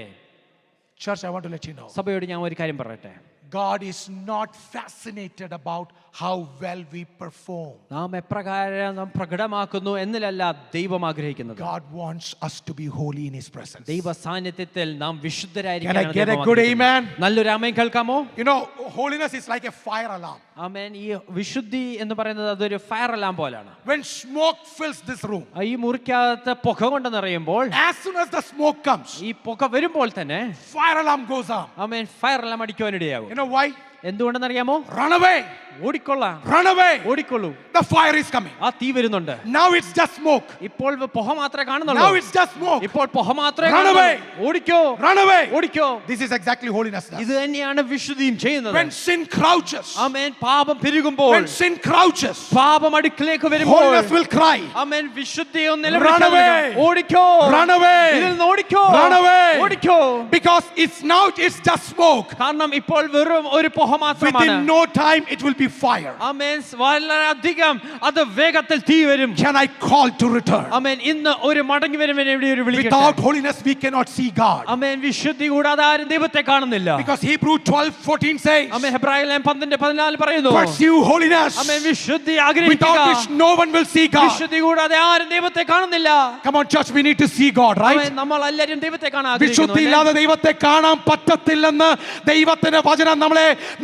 Church, I want to let you know, സഭയോട് ഞാൻ ഒരു കാര്യം പറയട്ടെ. God is not fascinated about how well we perform. നാം എപ്രകാരം നാം പ്രകടമാക്കുന്നു എന്നിലല്ല ദൈവം ആഗ്രഹിക്കുന്നത്. God wants us to be holy in His presence. ദൈവ സാന്നിധ്യത്തിൽ നാം Can I വിശുദ്ധരായിരിക്കണം. get a good amen? നല്ലൊരു ആമേൻ കേൾക്കാമോ? You know, holiness is like a fire alarm. ആമേൻ. ഈ വിശുദ്ധി എന്ന് പറയുന്നത് അതൊരു ഫയർ അലാം പോലാണ്. When smoke fills this room, ഈ മുറിക്കകത്ത് പുക കൊണ്ട് നിറയുമ്പോൾ, as soon as the smoke comes, ഈ പുക വരുമ്പോൾ തന്നെ fire alarm goes on. ആമേൻ ഫയർ അലാം അടിക്കുവാനിടയാവും. You know why? എന്തുകൊണ്ടെന്നറിയാമോ? Run away. ഓടിക്കൊള്ളാം. Run away. ഓടിക്കൊള്ളൂ. The fire is coming. ആ തീ വരുന്നുണ്ട്. Now it's just smoke. ഇപ്പോൾ പുക മാത്രമേ കാണുന്നുള്ളൂ. Now it's just smoke. ഇപ്പോൾ പുക മാത്രമേ Run away. കാണുന്നുള്ളൂ. ഓടിക്കോ. Run away. ഓടിക്കോ. This is exactly holiness does. ഇത് തന്നെയാണ് വിശുദ്ധിയും ചെയ്യുന്നത്. When sin crouches, ആമേൻ. പാപം പെരുകുമ്പോൾ, when sin crouches, പാപം അടുക്കിലേക്ക് വരുമ്പോൾ, holiness will cry. ആമേൻ. വിശുദ്ധി ഒന്ന് Run away. ഓടിക്കോ. Run away. ഇതിൽ നിന്ന് ഓടിക്കോ. Run away. ഓടിക്കോ. Because it's just smoke. കാരണം ഇപ്പോൾ വെറും ഒരു പുക മാത്രമാണ്. Within no time it will be fire. ആമേൻ. വളരെയധികം അത് വേഗത്തിൽ തീ വരും. Can I call to return? ആമേൻ. ഇന്ന് ഒരു മടങ്ങി വരുമെന്ന് ഇവിടെ ഒരു വിളിക്കട്ടെ. Without holiness we cannot see God. ആമേൻ. വിശുദ്ധി കൂടാതെ ആരും ദൈവത്തെ കാണുന്നില്ല. Because Hebrews 12:14 says, ആമേൻ. ഹെബ്രായർ 12:14 പറയുന്നു. pursue holiness. ആമേൻ. വിശുദ്ധി Without ആഗ്രഹിക്കുക. which no one will see God. വിശുദ്ധി കൂടാതെ ആരും ദൈവത്തെ കാണുന്നില്ല. Come on church, we need to see God, right? ആമേൻ. നമ്മൾ എല്ലാവരും ദൈവത്തെ കാണാൻ വിശുദ്ധി ആഗ്രഹിക്കുന്നു. ഇല്ലാതെ ദൈവത്തെ കാണാൻ പറ്റത്തില്ലെന്ന് ദൈവത്തിന്റെ വചനം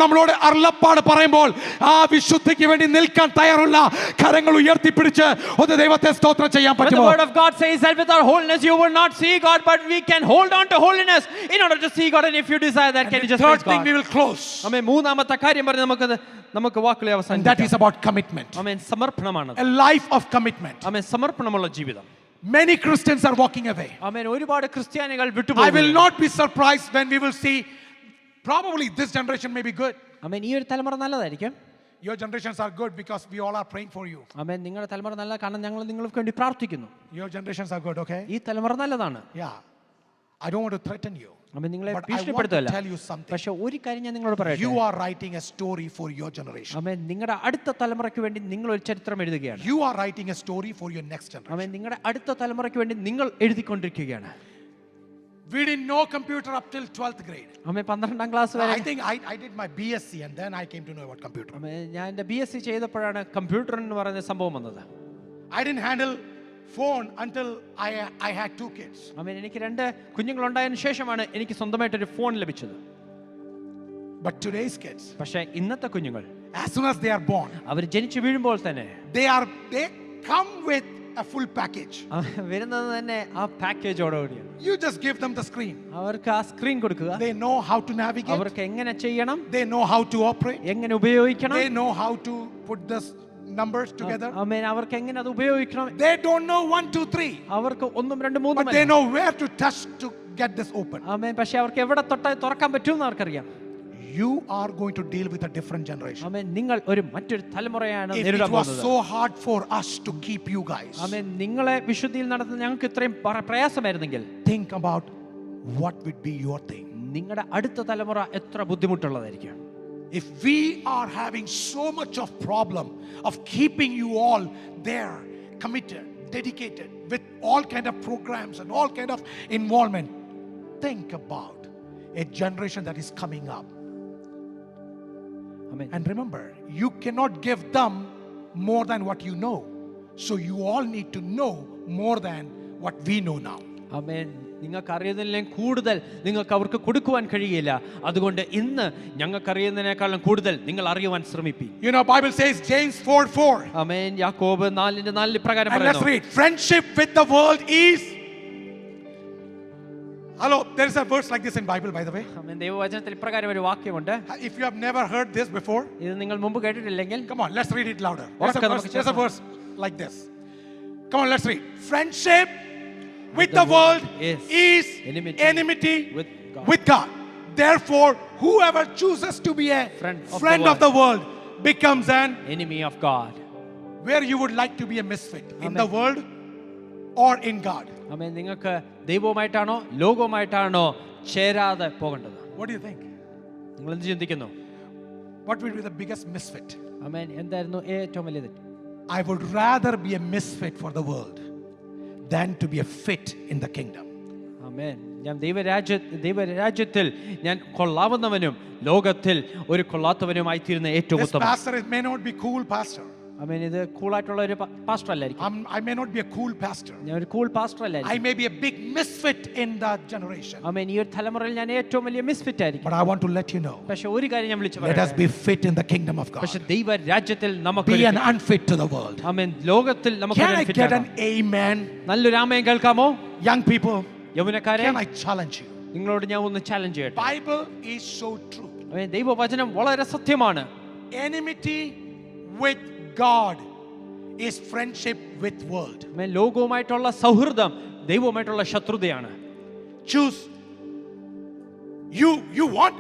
നമ്മളോട് അരുളപ്പാട് പറയുമ്പോൾ, ആ വിശുദ്ധിക്ക് വേണ്ടി നിൽക്കാൻ തയ്യാറുള്ള കരങ്ങൾ ഉയർത്തിപ്പിടിച്ച് ഒന്ന് ദൈവത്തെ സ്തോത്രം ചെയ്യാൻ But the പറ്റുമോ? word of God says that without holiness you will not see God, but we can hold on to holiness in order to see God. And if you desire that, can you The just third praise thing God? we will close, ആമേൻ. മൂന്നാമത്തെ കാര്യം പറഞ്ഞ് നമുക്ക് വാക്കുകളെ and that അവസാനിപ്പിക്കാം. is about commitment. Amen. സമർപ്പണമാണ്. A life of commitment. ആമേൻ. സമർപ്പണമുള്ള ജീവിതം. Many Christians are walking away. ആമേൻ. ഒരുപാട് ക്രിസ്ത്യാനികൾ I will വിട്ടുപോകുന്നു. not be surprised when we will see, probably this generation may be good. ആമേൻ. ഈ ഒരു തലമുറ നല്ലതായിരിക്കും. Your generations are good because we all are praying for you. ആമേൻ. നിങ്ങളുടെ തലമുറ നല്ല, കാരണം ഞങ്ങൾ നിങ്ങൾക്ക് വേണ്ടി പ്രാർത്ഥിക്കുന്നു. Your generations are good, okay? ഈ തലമുറ നല്ലതാണ്. Yeah. I don't want to threaten you. ആമേൻ. നിങ്ങളെ But I want to ഭീഷണിപ്പെടുത്തല്ല. tell you something. പക്ഷെ ഒരു കാര്യം ഞാൻ നിങ്ങളോട് പറയട്ടെ. You are writing a story for your generation. ആമേൻ. നിങ്ങളുടെ അടുത്ത തലമുറയ്ക്ക് വേണ്ടി നിങ്ങൾ ഒരു ചരിത്രം എഴുതുകയാണ്. You are writing a story for your next generation. ആമേൻ. നിങ്ങളുടെ അടുത്ത തലമുറയ്ക്ക് വേണ്ടി നിങ്ങൾ എഴുതിക്കൊണ്ടിരിക്കുകയാണ്. We didn't know computer up till 12th grade. Amen. 12ാം class വരെ. I think I did my BSc and then I came to know about computer. ആമേൻ. ഞാൻ എൻ്റെ BSc ചെയ്തപ്പോഴാണ് computer എന്ന് പറയുന്ന സംഭവം വന്നത്. I didn't handle phone until I had 2 kids. ആമേൻ. എനിക്ക് 2 കുഞ്ഞുങ്ങളുണ്ടായതിനു ശേഷമാണ് എനിക്ക് സ്വന്തമായിട്ടൊരു ഫോൺ ലഭിച്ചത്. But today's kids, പക്ഷേ ഇന്നത്തെ കുഞ്ഞുങ്ങൾ as soon as they are born, അവർ ജനിച്ചു വീഴുമ്പോൾ തന്നെ they come with a full package. വരുന്നത് തന്നെ ആ പാക്കേജോടുകൂടിയാണ്. You just give them the screen. അവർക്ക് ആ സ്ക്രീൻ കൊടുക്കുക. They know how to navigate. അവർക്ക് എങ്ങനെ ചെയ്യണം, They know how to operate. എങ്ങനെ ഉപയോഗിക്കണം, They know how to put the numbers together. ആമേൻ. അവർക്ക് എങ്ങനെ അത് ഉപയോഗിക്കണം. They don't know 1 2 3, അവർക്ക് 1 2 3 but they know where to touch to get this open. ആമേൻ. പക്ഷേ അവർക്ക് എവിടെ തൊട്ടാൽ തുറക്കാൻ പറ്റുമെന്ന് അവർക്കറിയാം. You are going to deal with a different generation. ആമേൻ. നിങ്ങൾ മറ്റൊരു തലമുറയാണ് If it നേരിടാൻ was പോകുന്നത്. so hard for us to keep you guys, ആമേൻ. നിങ്ങളെ വിശുദ്ധിയിൽ നടത്തുന്ന ഞങ്ങൾക്ക് ഇത്രയും പ്രയാസമായിരുന്നെങ്കിൽ think about what would be your thing. നിങ്ങളുടെ അടുത്ത തലമുറ എത്ര ബുദ്ധിമുട്ടുള്ളതായിരിക്കും. If we are having so much of problem of keeping you all there, committed, dedicated, with all kind of programs and all kind of involvement, think about a generation that is coming up. Amen. And remember, you cannot give them more than what you know. So you all need to know more than what we know now. ആമേൻ. നിങ്ങൾക്ക് അറിയുന്നതിലും കൂടുതൽ നിങ്ങൾക്ക് അവർക്ക് കൊടുക്കുവാൻ കഴിയില്ല. അതുകൊണ്ട് ഇന്ന് ഞങ്ങൾക്ക് അറിയുന്നതിനേക്കാളും കൂടുതൽ നിങ്ങൾ അറിയുവാൻ ശ്രമിപ്പി. You know, Bible says James 4:4. ആമേൻ. യാക്കോബ് 4:4 ഇപ്രകാരം And let's പറയുന്നു. read. Friendship with the world is. Hello, there is a verse like this in Bible, by the way. ആമേൻ. ദൈവവചനത്തിൽ ഇപ്രകാരം ഒരു വാക്യമുണ്ട്. If you have never heard this before, ഇത് നിങ്ങൾ മുമ്പ് കേട്ടിട്ടില്ലെങ്കിൽ come on, let's read it louder. ഉറക്കെ നമുക്ക് There's a ചേർക്കാം. verse like this. Come on, let's read. Friendship with the world is enmity with God. Therefore, whoever chooses to be a friend of the world becomes an enemy of God. Where you would like to be a misfit, in the world or in God? ആമേൻ. നിങ്ങൾക്ക് ദൈവവുമായിട്ടാണോ ലോകവുമായിട്ടാണോ ചേരാതെ പോകേണ്ടത്? What do you think? നിങ്ങൾ എന്ത് ചിന്തിക്കുന്നു? What would be the biggest misfit? ആമേൻ. എന്തായിരുന്നു ഏറ്റവും വലിയ തെറ്റ്? I would rather be a misfit for the world than to be a fit in the kingdom. ആമേൻ. ഞാൻ ദൈവരാജ്യത്തിൽ ഞാൻ കൊള്ളാവുന്നവനും ലോകത്തിൽ ഒരു കൊള്ളാത്തവനുമായി തീരുന്ന ഏറ്റവും This ഉത്തമം. pastor may not be cool pastor. ആമേൻ. ഇത് കൂളായിട്ടുള്ള ഒരു പാസ്റ്റർ അല്ലായിരിക്കും. I may not be a cool pastor. ഞാൻ ഒരു കൂൾ പാസ്റ്റർ I അല്ലായിരിക്കും. may be a big misfit in that generation. ആമേൻ. ഈ ഒരു തലമുറയിൽ ഞാൻ ഏറ്റവും വലിയ മിസ്ഫിറ്റ് ആയിരിക്കും. But I want to let you know, പക്ഷെ ഒരു കാര്യം ഞാൻ വിളിച്ചു let us പറയാം. be fit in the kingdom of God. പക്ഷെ ദൈവരാജ്യത്തിൽ നമുക്ക് Be an unfit to the world. ആമേൻ ലോകത്തിൽ നമുക്ക് Can I get an amen? നല്ലൊരു ആമേൻ കേൾക്കാമോ? Young people, യൗവനക്കാരെ, can I challenge you? നിങ്ങളോട് ഞാൻ ഒന്ന് ചാലഞ്ച് ചെയ്യട്ടെ. Bible is so true. ആമേൻ. ദൈവവചനം വളരെ സത്യമാണ്. Enmity with God is friendship with world. ആമേൻ. ലോകവുമായിട്ടുള്ള സൗഹൃദം ദൈവവുമായിട്ടുള്ള ശത്രുതയാണ്. Choose.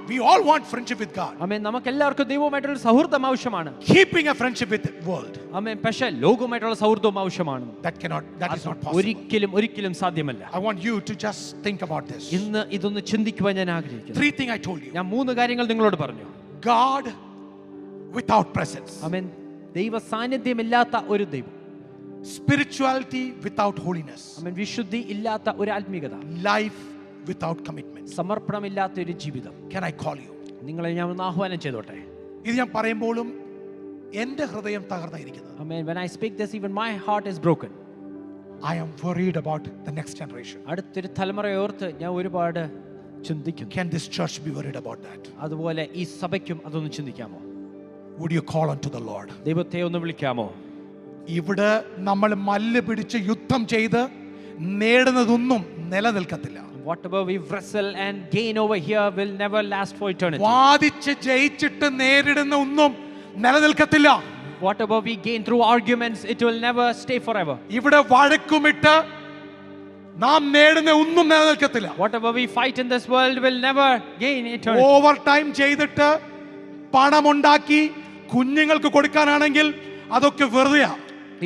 We all want friendship with God. ആമേൻ. നമുക്ക് എല്ലാവർക്കും ദൈവവുമായിട്ടുള്ള സൗഹൃദം ആവശ്യമാണ്. Keeping a friendship with world, ആമേൻ. പക്ഷേ ലോകവുമായിട്ടുള്ള സൗഹൃദവും ആവശ്യമാണ്. that is not possible. ഒരിക്കലും സാധ്യമല്ല. I want you to just think about this. ഇന്ന് ഇതൊന്ന് ചിന്തിക്കുവാൻ ഞാൻ ആഗ്രഹിക്കുന്നു. 3 things I told you. ഞാൻ 3 കാര്യങ്ങൾ നിങ്ങളോട് പറഞ്ഞു. God without presence. ആമേൻ. ദൈവ സാന്നിധ്യമില്ലാത്ത ഒരു ദൈവം. Spirituality without holiness. ആമേൻ. വിശുദ്ധി ഇല്ലാത്ത ഒരു ആത്മീയത. Life without commitment. സമർപ്പണമില്ലാത്ത ഒരു ജീവിതം. Can I call you? നിങ്ങളെ ഞാൻ ഒന്ന് ആഹ്വാനം ചെയ്തോട്ടെ. ഇത് ഞാൻ പറയുമ്പോഴും എൻ്റെ ഹൃദയം തകർന്നിരിക്കുന്നത്. Amen. When I speak this, even my heart is broken. I am worried about the next generation. അടുത്തൊരു തലമുറയെ ഓർത്ത് ഞാൻ ഒരുപാട് ചിന്തിക്കുന്നു. Can this church be worried about that? അതുപോലെ ഈ സഭയ്ക്കും അതൊന്ന് ചിന്തിക്കാമോ? Would you call unto the Lord? ദൈവത്തെ ഒന്ന് വിളിക്കാമോ? ഇവിടെ നമ്മൾ മല്ല് പിടിച്ച് യുദ്ധം ചെയ്ത് നേടുന്നതൊന്നും നിലനിൽക്കത്തില്ല. Whatever we wrestle and gain over here will never last for eternity. വാദിച്ച് ജയിച്ചിട്ട് നേരിടുന്ന ഒന്നും നിലനിൽക്കത്തില്ല. Whatever we gain through arguments, it will never stay forever. ഇവിടെ വഴക്കുമിട്ട് നാം നേടുന്ന ഒന്നും നിലനിൽക്കത്തില്ല. Whatever we fight in this world will never gain eternity. Over time ചെയ്തിട്ട് പണമുണ്ടാക്കി കുഞ്ഞുങ്ങൾക്ക് കൊടുക്കാനാണെങ്കിൽ അതൊക്കെ വെറുതെയാ.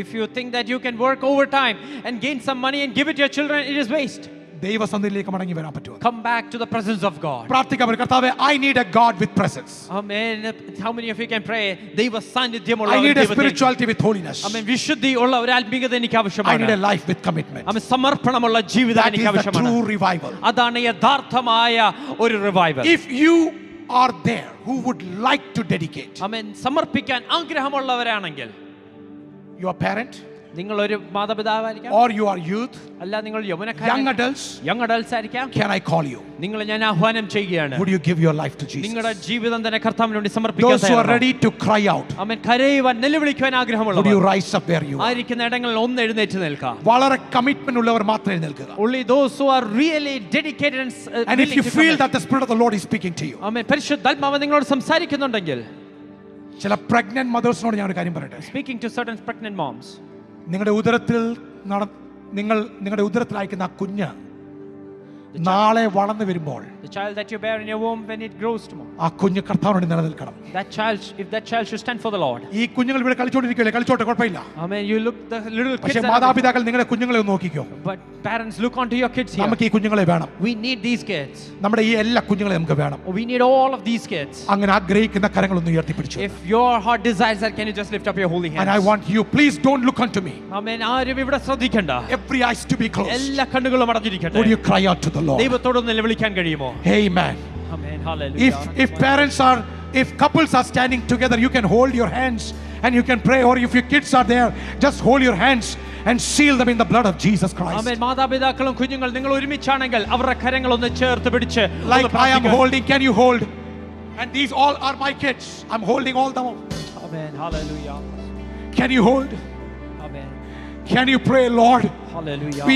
If you think that you can work overtime and gain some money and give it to your children, it is waste. ദൈവസന്നിധിയിലേക്ക് മടങ്ങി വരാൻ പറ്റുമോ? Come back to the presence of God. പ്രാർത്ഥിക്കാം. കർത്താവേ, I need a God with presence. Amen. How many of you can pray? ദൈവ സാന്നിധ്യമുള്ള I ഒരു need a ദൈവത്തെ. spirituality with holiness. Amen. വിശുദ്ധിയുള്ള ഒരു ആത്മീയത എനിക്ക് I need ആവശ്യമാണ്. a life with commitment. ആമേൻ. സമർപ്പണമുള്ള ജീവിതം That is എനിക്ക് the ആവശ്യമാണ്. true revival. അതാണ് യഥാർത്ഥമായ ഒരു revival. If you are there who would like to dedicate, ആമേൻ. സമർപ്പിക്കാൻ ആഗ്രഹമുള്ളവരാണെങ്കിൽ, your parent നിങ്ങൾ ഒരു മാതാപിതാവായിരിക്കാം, or you are youth, അല്ല നിങ്ങൾ young യൗവനക്കാരായിരിക്കാം, adults, യങ് അഡൾട്ട്സ് ആയിരിക്കാം, can I call you? നിങ്ങളെ ഞാൻ ആഹ്വാനം ചെയ്യുകയാണ്. Would you give your life to Jesus? നിങ്ങളുടെ ജീവിതം തന്നെ കർത്താവിന് വേണ്ടി സമർപ്പിക്കാൻ Those who are തയ്യാറാണോ? ready to cry out, amen. കരയുവാൻ നിലവിളിക്കുവാൻ would you ആഗ്രഹമുള്ളവർ rise up where you are? ആയിരിക്കുന്ന ഇടങ്ങളിൽ ഒന്ന് എഴുന്നേറ്റ് നിൽക്കാം. വളരെ കമ്മിറ്റ്മെന്റ് ഉള്ളവർ മാത്രം എഴുന്നേൽക്കുക. Only those who are really dedicated and And if willing you to feel commit. that the Spirit of the Lord is speaking to you, ആമേൻ. പരിശുദ്ധാത്മാവ് നിങ്ങളോട് സംസാരിക്കുന്നുണ്ടെങ്കിൽ, ചില pregnant mothersനോട് ഞാൻ ഒരു കാര്യം പറയട്ടെ. speaking to certain pregnant moms, നിങ്ങളുടെ ഉദരത്തിലയക്കുന്ന ആ കുഞ്ഞ് നാളെ വളർന്നു വരുമ്പോൾ the child that you bear in your womb, when it grows tomorrow, ആ കുഞ്ഞ് കർത്താവിനോട് നിലനിൽക്കണം. if that child should stand for the Lord. ഈ കുഞ്ഞുങ്ങൾ ഇവിടെ കളിച്ചോണ്ടിരിക്കുകയല്ലേ, കളിച്ചോട്ടെ, കുഴപ്പമില്ല. Amen. You look the little kids. പക്ഷേ മാതാപിതാക്കൾ നിങ്ങളുടെ കുഞ്ഞുങ്ങളെ ഒന്ന് നോക്കിക്കോ. But parents, look onto your kids here. നമുക്ക് ഈ കുഞ്ഞുങ്ങളെ വേണം. We need these kids. നമ്മുടെ ഈ എല്ലാ കുഞ്ഞുങ്ങളെ നമുക്ക് വേണം. We need all of these kids. അങ്ങനെ ആഗ്രഹിക്കുന്ന കരങ്ങളൊന്ന് ഉയർത്തിപ്പിടിച്ചു. If your heart desires that, can you just lift up your holy hands? And I want you, please don't look unto me. Amen. ആരും ഇവിടെ ശ്രദ്ധിക്കണ്ട. Every eyes to be closed. എല്ലാ കണ്ണുകളും അടഞ്ഞിരിക്കട്ടെ. Would you cry out to the Lord? ദൈവത്തോട് നിലവിളിക്കാൻ കഴിയുമോ? Amen. Amen. Hallelujah. If couples are standing together, you can hold your hands and you can pray. Or if your kids are there, just hold your hands and seal them in the blood of Jesus Christ. Amen. മാതാപിതാക്കളും കുഞ്ഞുങ്ങൾ നിങ്ങൾ ഒരുമിച്ചാണെങ്കിൽ അവരുടെ കരങ്ങൾ ഒന്ന് ചേർത്ത് പിടിച്ച്, Like I am holding, can you hold? And these all are my kids. I'm holding all them. Amen. Hallelujah. Can you hold? Amen. Can you pray, Lord? Hallelujah.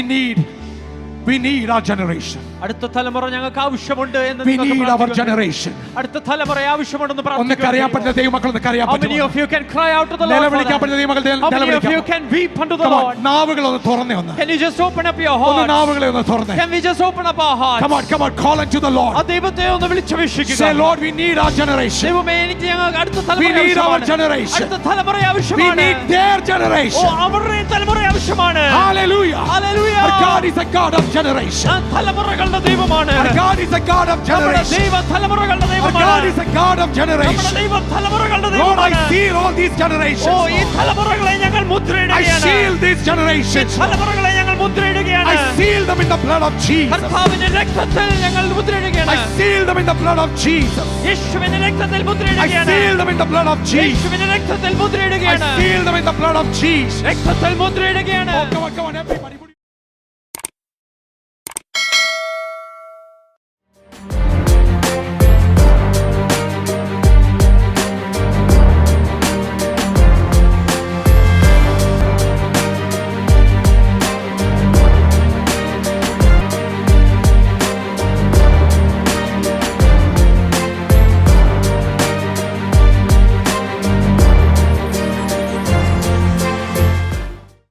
We need our generation. അടുത്ത തലമുറ ഞങ്ങൾക്ക് ആവശ്യമുണ്ട് എന്ന് We നിങ്ങൾക്ക് need our പ്രാർത്ഥിക്കാം. generation. അടുത്ത തലമുറ ആവശ്യമുണ്ടെന്ന് ഒന്ന് കരയാൻ പ്രാർത്ഥിക്കാം. പറ്റുന്ന ദൈവമക്കൾ ഒന്ന് കരയാൻ How many പറ്റുമോ? of you can cry out to the Lord? നിലവിളിക്കാൻ for പറ്റുന്ന that? ദൈവമക്കൾ How many of you can weep unto the Lord? നാവുകൾ ഒന്ന് തുറന്നേ ഒന്ന്. Can you just open up your ഒന്ന് heart? നാവുകളെ ഒന്ന് തുറന്നേ. Can we just open up our hearts? Come on, call unto the Lord. ആ ദൈവത്തെ ഒന്ന് വിളിച്ചപേക്ഷിക്കുക. Say, Lord, we need our generation. ദൈവമേ, എനിക്ക് ഞങ്ങൾക്ക് അടുത്ത We തലമുറ need our ആവശ്യമാണ്. generation. അടുത്ത തലമുറ We ആവശ്യമാണ്. need their oh, generation. അവരുടെ തലമുറ ആവശ്യമാണ്. Hallelujah. Hallelujah. Our God is a God of generation. ആ തലമുറകളുടെ ദൈവമാണ്. Our God is a God of നമ്മുടെ generation. ദൈവ തലമുറകളുടെ Our ദൈവമാണ്. God is a God of നമ്മുടെ generation. ദൈവ തലമുറകളുടെ Lord, I ദൈവമാണ്. seal all these oh, generations. ഈ തലമുറകളെ ഞങ്ങൾ I മുദ്രയിടുകയാണ്. seal these generations. തലമുറകളെ ഞങ്ങൾ മുദ്രയിടുകയാണ്. I seal them in the blood of Jesus. കർത്താവിന്റെ രക്തത്തിൽ ഞങ്ങൾ മുദ്രയിടുകയാണ്. I seal them in the blood of Jesus. യേശുവിന്റെ രക്തത്തിൽ I മുദ്രയിടുകയാണ്. seal them in the blood of Jesus. യേശുവിന്റെ രക്തത്തിൽ I മുദ്രയിടുകയാണ്. seal them in the blood of Jesus. രക്തത്തിൽ മുദ്രയിടുകയാണ്. Oh, come on, everybody.